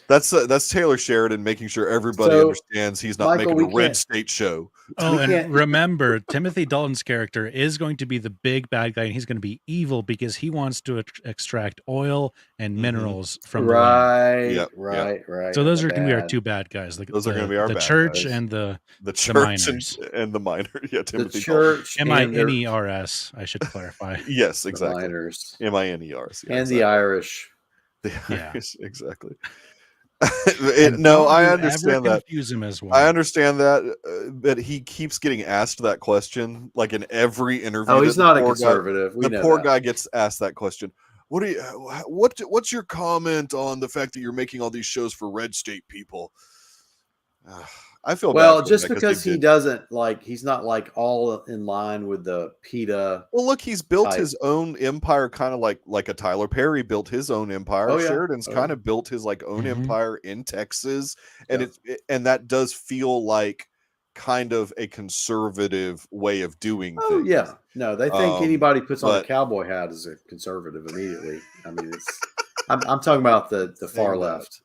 That's Taylor Sheridan making sure everybody understands he's not making a red state show. Oh, and remember, Timothy Dalton's character is going to be the big bad guy, and he's going to be evil because he wants to extract oil and minerals from the land. Right. So those are going to be our 2 bad guys. Those are going to be our the bad church guys. and the church miners. and the miners. Yeah, Timothy the church. MINERS, I should clarify. Yes, exactly. Miners. MINERS. Yeah, and the Irish. The Irish, exactly. I understand that. Him as well. I understand that he keeps getting asked that question, like in every interview. Oh, he's not a conservative. The poor guy gets asked that question. What's your comment on the fact that you're making all these shows for red state people? I feel well, just because he doesn't he's not all in line with the PETA. Well, look, he's built his own empire, kind of like a Tyler Perry built his own empire. Sheridan's kind of built his own empire in Texas, and and that does feel like kind of a conservative way of doing things. Oh yeah, no, they think anybody puts on a cowboy hat is a conservative immediately. I mean, it's. I'm talking about the far left.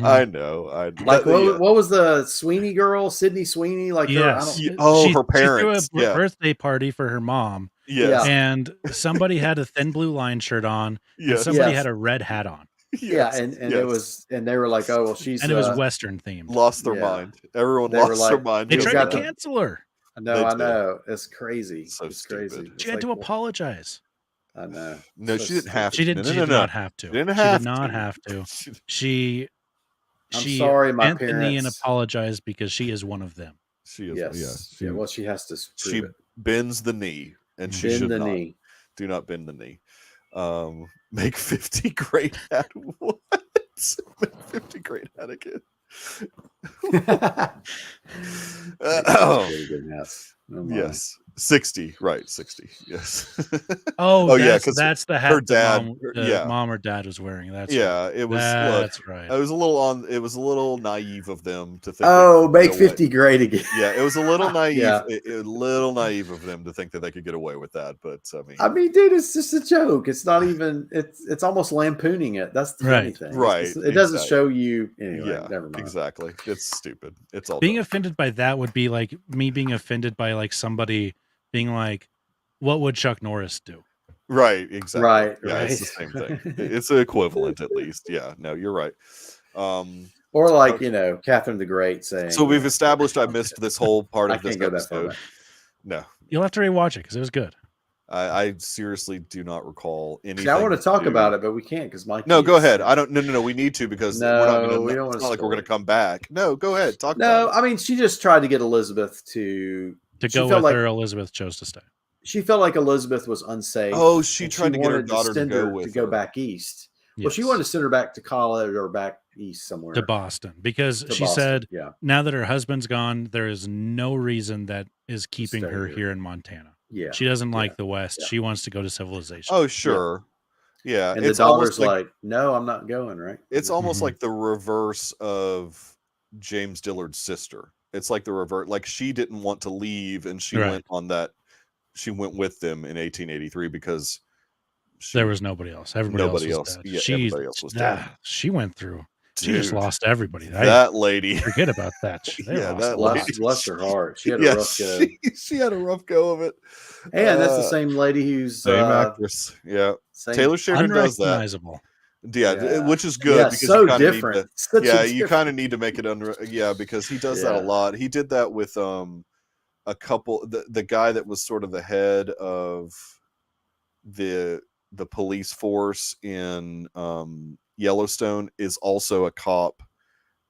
I know. What was the Sweeney girl, Sydney Sweeney? Like, her parents. She threw a birthday party for her mom. Yes. And somebody had a thin blue line shirt on. And somebody had a red hat on. Yes. It was, and they were like, oh well, she's and it was Western themed. Lost their mind. Everyone lost their mind. They tried to cancel her. I know. It's crazy. It's crazy. She had to apologize. I know. No, she didn't have to. She did not have to. She did not have to. She I'm sorry, my bent parents. the knee and apologized because she is one of them. She is. Yes. Well, she has to. She bends the knee, and she should not. Do not bend the knee. Make 50 great at what? Make 50 great at again. Really good hats. Oh my. Yes. 60, right? 60. Yes. Oh, yeah, that's 'cause that's the her hat that dad. the mom or dad was wearing. That's right. Yeah, it was. Look, That's right. it was a little naive of them to think. Oh, they could make get away. 50 great again. Yeah, it was a little naive. Yeah. A little naive of them to think that they could get away with that. But I mean, dude, it's just a joke. It's not even. It's almost lampooning it. That's the funny Right. thing. Right, It doesn't exactly. show you anyway. yeah, Never mind. exactly. It's stupid. It's all Being dumb. offended by that would be like me being offended by like somebody being like, "What would Chuck Norris do?" Right, exactly. Right, Yeah, it's the right. same thing. It's the equivalent, at least. Yeah, no, you're right. Or like Okay. Catherine the Great saying. So we've established I missed this whole part I of this can't go that far episode. back. No, You'll have to rewatch it because it was good. I seriously do not recall anything. See, I want to talk do- about it, but we can't because Mike. No, go ahead. I don't. No. We need to because we're not No, going we to. don't It's wanna not like we're going to spoil come back. No, go ahead. Talk No, about it. I mean she just tried to get Elizabeth to To she go felt with like her, Elizabeth chose to stay. she felt like Elizabeth was unsafe. Oh, she and tried to get her wanted daughter to send go her with to go her. back east. Well, she Yes. wanted to send her back to college or back east somewhere. To Boston because To she Boston, said yeah. now that her husband's gone, there is no reason that is keeping stay her here. here in Montana. Yeah. She doesn't like yeah, the West. yeah. She wants to go to civilization. Oh, sure. Yeah, And the it's almost daughter's like, no, I'm not going, right? it's almost Mhm. like the reverse of James Dillard's sister. It's like the revert. Like she didn't want to leave, and she Right. went on that. She went with them in 1883 because There was nobody else. Everybody nobody else was else. dead. Yeah, everybody else was dead. She went through. She just Dude, lost everybody. that lady. Forget about that. They Yeah, lost that a lot. lady. Bless her heart. She had a Yeah, rough go. she had a rough go of it. And that's the same lady who's Same actress. Yeah, same, Taylor Sheridan does that. Unrecognizable. Yeah, which is good Yeah, because so you kind of different. need to. Such a Yeah, you different- kind of need to make it yeah, because he does that a Yeah. lot. He did that with a couple the guy that was sort of the head of the police force in Yellowstone is also a cop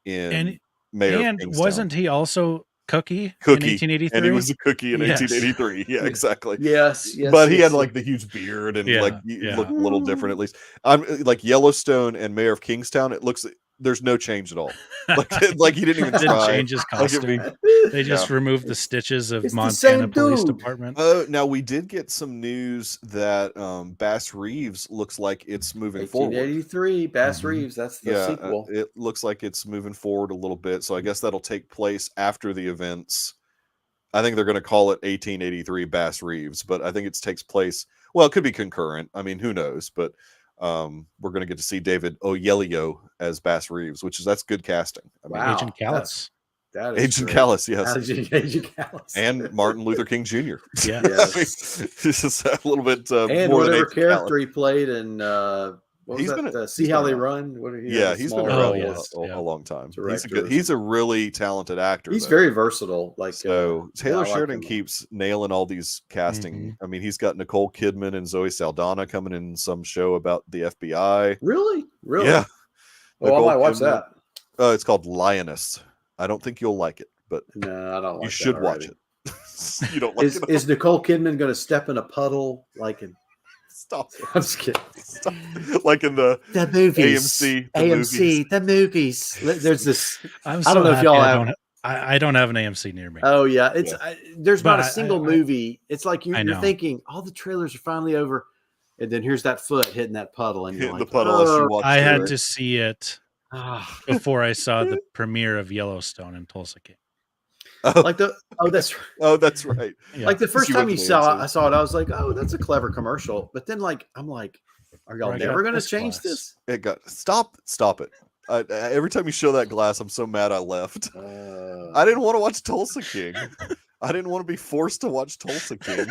in And Mayor of And Kingstown. wasn't he also Cookie in Cookie, 1883? and he was a cookie in Yes. 1883. Yeah, exactly. Yes, But he yes, had like the huge beard and Yeah, like yeah. looked a little different at least. I'm like Yellowstone and Mayor of Kingstown. It looks there's no change at all. Like he didn't even Didn't try. change his Like, it'd be- costume. They just removed the stitches of it's the Montana same Police dude. Department. Now we did get some news that Bass Reeves looks like it's moving forward. 1883, Bass Mhm. Reeves. That's the Yeah, sequel. it looks like it's moving forward a little bit. So I guess that'll take place after the events. I think they're going to call it 1883 Bass Reeves, but I think it takes place. Well, it could be concurrent. I mean, who knows? But we're going to get to see David Oyelowo as Bass Reeves, that's good casting. I mean, Wow. Agent Callus. That is Agent great. Callus, yes, Agent Callus. and Martin Luther King Jr. Yeah. I Yes. mean, this is a little bit And more than whatever Agent character Callus. he played in what was He's that? been See he's How been They around. Run? What did he Yeah, have? he's Small been Oh, around role. yes. a long time. Director. He's a really talented actor. He's though. very versatile. Like So Taylor I like Sheridan him. keeps nailing all these casting. Mm-hmm. I mean, he's got Nicole Kidman and Zoe Saldana coming in some show about the FBI. Really? Yeah. Well, Nicole I might watch Kidman. that. It's called Lioness. I don't think you'll like it, but No, I don't like you that should watch already. it. You don't like it? Is Nicole Kidman going to step in a puddle like in? Stop. I'm just kidding. Stop. Like in the movies, AMC, the movies. There's this. I'm I don't know if happy y'all I have- don't I don't have an AMC near me. Oh yeah, it's there's not But a single movie. It's like I you're know. thinking all the trailers are finally over, and then here's that foot hitting that puddle, and you're hitting like, the puddle as you watch. I had through to it. see it ah. before I saw the premiere of Yellowstone in Tulsa King. like the that's Oh, that's right. Yeah. like the first you time went you to the saw AMC. I saw it, I was like, oh, that's a clever commercial. But then I'm like, are y'all I never got going to this change glass. this? It got stop it. Every time you show that glass, I'm so mad I left. I didn't want to watch Tulsa King. I didn't want to be forced to watch Tulsa King.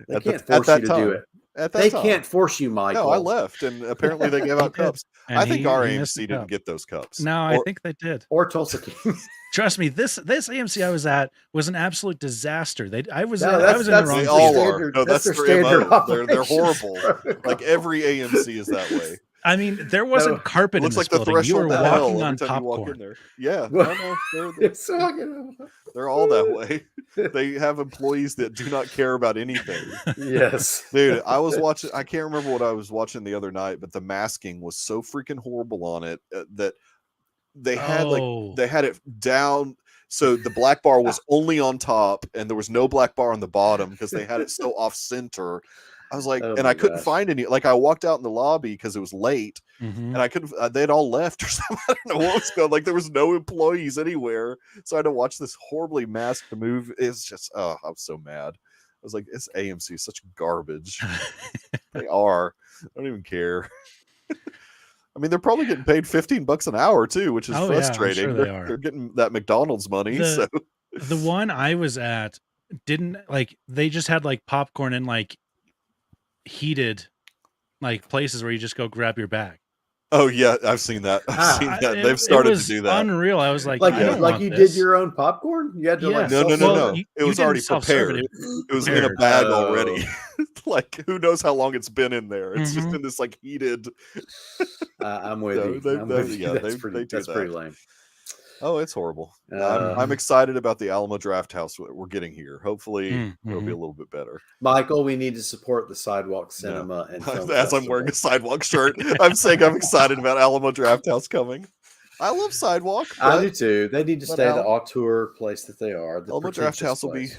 They can't force you to do it. At that They time. can't force you, Michael. No, I left, and apparently they gave out did. cups. And I think he our missed the AMC didn't cup. get those cups. No, I think they did. Or Tulsa King. Trust me, this AMC I was at was an absolute disaster. I was No, in that's- the that's wrong They their all place. are. standard- No, that's that's their their standard MO. They're operations horrible. protocol. Like every AMC is that way. I mean, there wasn't No, carpet in looks this like the building. You were threshold to walking hell on every time you walk in popcorn. there. Yeah, Well, I know. it's fucking- They're all that way. They have employees that do not care about anything. yes, Dude, I was watching. I can't remember what I was watching the other night, but the masking was so freaking horrible on it that they had it down. So the black bar was only on top, and there was no black bar on the bottom because they had it so off center. I was like, Oh and my I couldn't gosh. find any. Like I walked out in the lobby because it was late, Mhm. and I couldn't. They'd all left or something. I don't know what was going. Like there was no employees anywhere, so I had to watch this horribly masked move. It's just, I'm so mad. I was like, this AMC is such garbage. They are. I don't even care. I mean, they're probably getting paid $15 an hour too, which is Oh, yeah, I'm frustrating. sure they are. They're getting that McDonald's money. So The one I was at didn't like. They just had like popcorn in like heated like places where you just go grab your bag. oh yeah, I've seen that. I've seen that. They've started to do that. Unreal. I was like, like I don't want you this. did your own popcorn. You had to like Yes. No. self-serve it? It was didn't already self-serve prepared. it. It was in a prepared. bag already. Like who knows how long it's been in there? It's just Mhm. in this like heated. I'm with No, you. they- I'm they- with you. yeah, That's they pretty. do That's that. pretty lame. Oh, it's horrible. Uh, I'm excited about the Alamo Draft House we're getting here. Hopefully, it'll be Mhm. a little bit better. Michael, we need to support the sidewalk cinema and film As I'm wearing a festival. sidewalk shirt, I'm saying I'm excited about Alamo Draft House coming. I love sidewalk. I but do too. They need to but stay the Al- auteur place that they are. The Alamo Draft pretentious House will be place.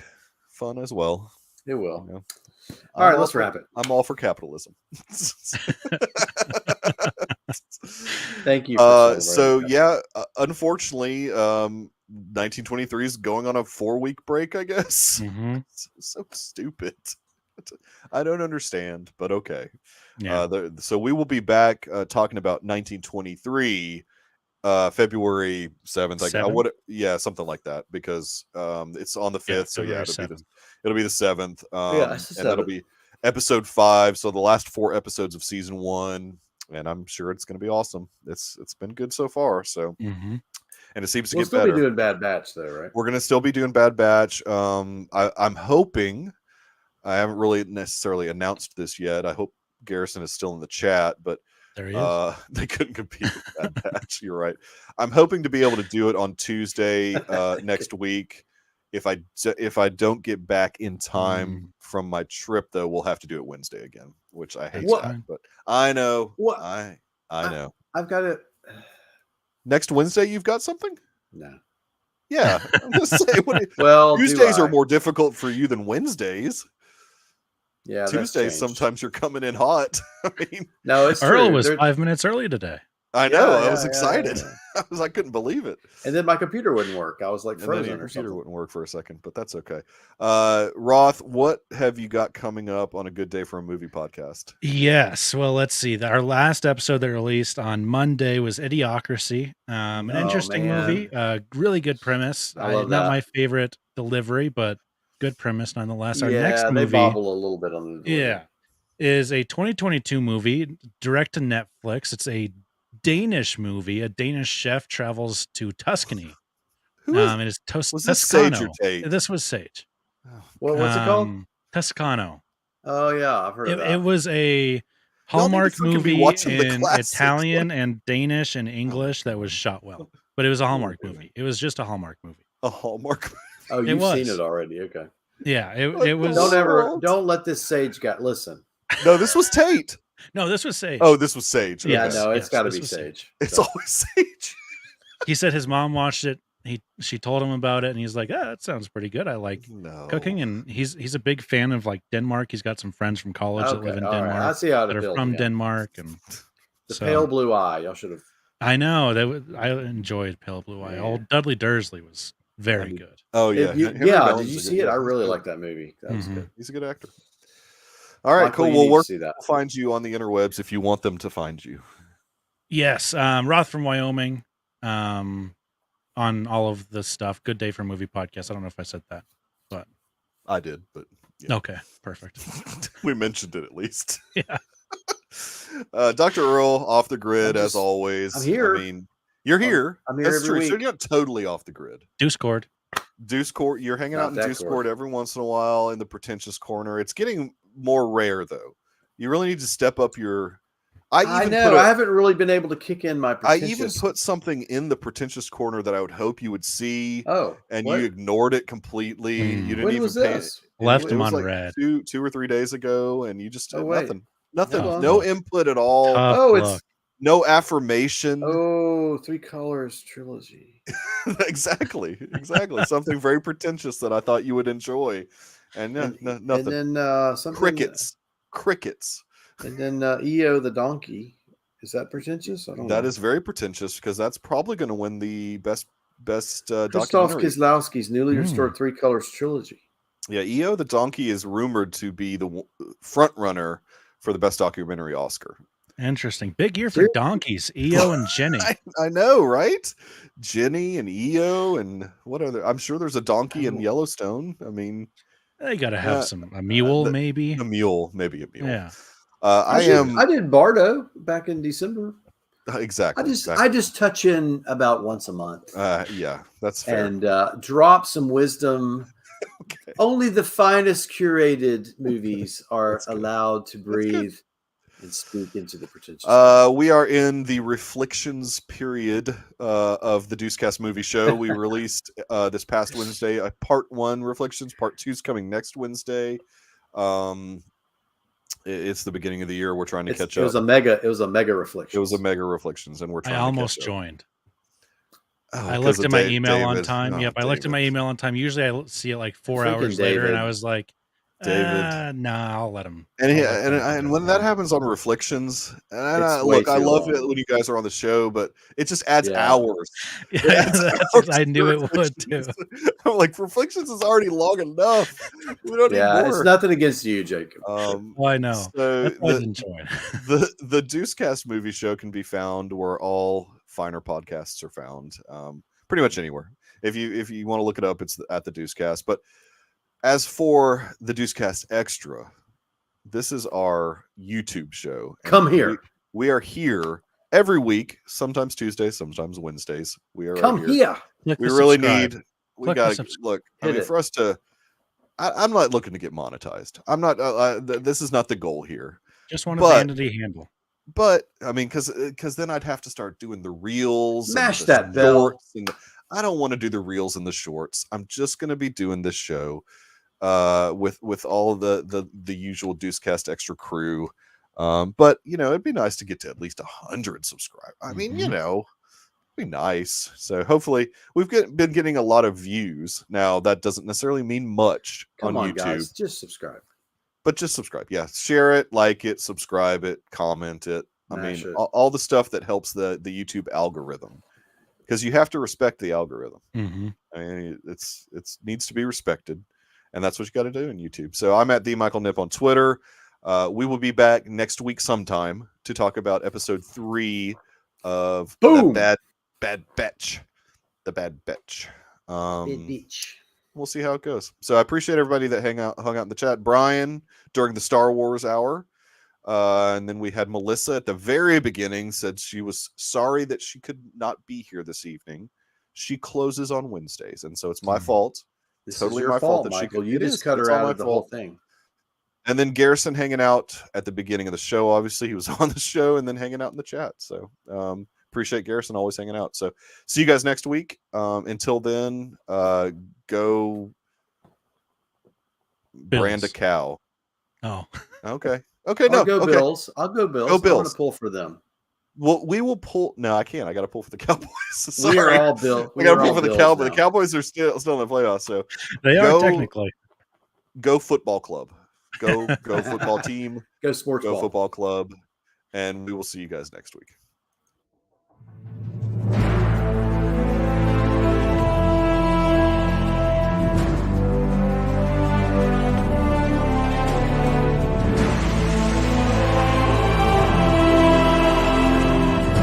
fun as well. It will. You know. All right, let's wrap it. I'm all for capitalism. Thank you. For So celebrating. yeah, unfortunately, 1923 is going on a 4-week break. I guess. Mhm. So stupid. I don't understand, but okay. Yeah. So we will be back talking about 1923. February 7th. Something like that, because it's on the 5th. So yeah, February it'll be the 7th. Yeah, it's the and that'll 7th. be episode 5. So the last 4 episodes of season 1, and I'm sure it's going to be awesome. It's been good so far. So Mhm. and it seems to We'll get still better. be doing Bad Batch though, right? We're going to still be doing Bad Batch. I'm hoping. I haven't really necessarily announced this yet. I hope Garrison is still in the chat, but There he is. they couldn't compete with Bad Batch. You're right. I'm hoping to be able to do it on Tuesday next week. If I don't get back in time from my trip, though, we'll have to do it Wednesday again, which I hate That's that. fine. But I know. What? I know. I've got it. Next Wednesday, you've got something? No. Yeah. I'm just saying. Well, Tuesdays do are I? more difficult for you than Wednesdays. Yeah, that's Tuesdays, changed. sometimes you're coming in hot. I mean, No, it's Earl true. was They're- 5 minutes early today. I know. I Yeah, was yeah, excited. yeah. I couldn't believe it. And then my computer wouldn't work. I was like And then frozen your or computer something. wouldn't work for a second, but that's okay. Roth, what have you got coming up on a Good Day for a Movie podcast? Yes. Well, let's see. Our last episode that released on Monday was Idiocracy. An Oh, interesting man. movie. Really good premise. I love not that. my favorite delivery, but good premise nonetheless. Our Yeah, next they movie, bobble a little bit on the delivery. yeah, is a 2022 movie direct to Netflix. It's a Danish movie. A Danish chef travels to Tuscany. Who is? It is Was this Sage or Toscano. Tate? This was Sage. What's it called? Toscano. Oh yeah, I've heard of that. It was a Y'all need to Hallmark freaking be movie watching the in classics, Italian like- and Danish and English that was shot well, but it was a Hallmark Ooh. movie. It was just a Hallmark movie. A Hallmark. Oh, It you've seen was. it already. Okay. Yeah, it was. Don't let this sage guy listen. No, this was Tate. No, this was Sage. Oh, this was Sage. Yeah, Okay. no, it's Yes, got to this be was sage. It's So, always Sage. He said his mom watched it. She told him about it, and he's like, that sounds pretty good. I like No. cooking, and he's a big fan of like Denmark. He's got some friends from college that live in all right. Denmark I see how that it are builds. from Yeah. Denmark, and The so- pale blue eye. Y'all should have. I know I enjoyed Pale Blue Eye. Yeah. Old Dudley Dursley was very I mean, good. Oh yeah. Did Henry you Mellon's a see good- it? I he's really good. like that movie. That was Mhm. good. He's a good actor. All right, Michael, cool. you Well, need to where see that. can find you on the interwebs if you want them to find you? Yes, Roth from Wyoming. On all of the stuff. Good Day for Movie podcast. I don't know if I said that. I did, but yeah. Okay, perfect. We mentioned it at least. Yeah. Dr. Earl, off the grid I'm as just- always. I'm here. I mean, you're here. I'm here That's every true. So week. you're not totally off the grid. Deuce Cord. Deuce Court, you're hanging Not out in that Deuce court. Court every once in a while in the pretentious corner. It's getting more rare though. You really need to step up your I know. I haven't really been able to kick in my I pretentious. even put something in the pretentious corner that I would hope you would see, Oh, and what? you ignored it completely. You didn't When even was pay this? Left it them was on like red. 2 or 3 days ago, and you just Oh, wait. nothing, Hold on. no input at all. Tough Oh, luck. it's No affirmation. oh, Three Colors trilogy. exactly. Something very pretentious that I thought you would enjoy, and nothing. And then something Crickets. And then EO the donkey. Is that pretentious? I don't know. That is very pretentious because that's probably going to win the best Krzysztof documentary. Kieslowski's newly restored Three Colors trilogy. Yeah, EO the donkey is rumored to be the front runner for the best documentary Oscar. Interesting. Big year for donkeys. EO and Jenny. I know, right? Jenny and EO and what other? I'm sure there's a donkey in Yellowstone. I mean, they got to have a mule, maybe. A mule, maybe a mule. Yeah. I did Bardo back in December. Exactly. I just touch in about once a month. Yeah, that's fair. And drop some wisdom. Okay. Only the finest curated movies are allowed to breathe and speak into the pretentious. We are in the reflections period of the Deucecast movie show. We released this past Wednesday a part 1 reflections. Part 2 is coming next Wednesday. It's the beginning of the year. We're trying to catch up. It was a mega reflection. It was a mega reflections, and we're trying. I almost to catch joined. Oh, I looked at my email on time. Oh, yep, I looked at my email on time. Usually, I see it like 4 hours later, and I was like, nah, I'll let him. And when that happens on reflections, and I love it when you guys are on the show, but it just adds hours. I knew it would too. I'm like, reflections is already long enough. We don't need more. It's nothing against you, Jacob. I know. So I was enjoying the Deucecast movie show can be found where all finer podcasts are found, pretty much anywhere. If you want to look it up, it's at the Deucecast. But as for the Deucecast Extra, this is our YouTube show. Come here. We are here every week, sometimes Tuesdays, sometimes Wednesdays. We are Come here. We really need. We got to look. I mean, for us to. I'm not looking to get monetized. I'm not. This is not the goal here. Just want a vanity handle. But I mean, because then I'd have to start doing the reels. Smash that bell. I don't want to do the reels and the shorts. I'm just going to be doing this show with all of the usual Deucecast Extra crew. But it'd be nice to get to at least 100 subscribers. I mean, it'd be nice. So hopefully we've been getting a lot of views. Now that doesn't necessarily mean much on YouTube. Guys, just subscribe. But just subscribe. Yeah. Share it, like it, subscribe it, comment it. All the stuff that helps the YouTube algorithm. Because you have to respect the algorithm. Mm-hmm. I mean, it's needs to be respected. And that's what you got to do in YouTube. So I'm at TheMichaelNip on Twitter. We will be back next week sometime to talk about episode 3 of The Bad Batch. The Bad Batch. We'll see how it goes. So I appreciate everybody that hung out in the chat. Brian during the Star Wars hour. And then we had Melissa at the very beginning said she was sorry that she could not be here this evening. She closes on Wednesdays. And so it's my fault. It's totally your my fault that Michael. she You just cut her out of the whole thing. And then Garrison hanging out at the beginning of the show. Obviously, he was on the show and then hanging out in the chat. So appreciate Garrison always hanging out. So see you guys next week. Until then, go brand a cow. Oh, okay. I'll go Bills. Go Bills. Go Bills. I want to pull for them. Well, we will pull. No, I can't. I got to pull for the Cowboys. Sorry. We are all Bills. I got to pull for the Cowboys. The Cowboys are still in the playoffs. So they are technically. Go football club. Go football team. Go sports. Go ball. football club. And we will see you guys next week.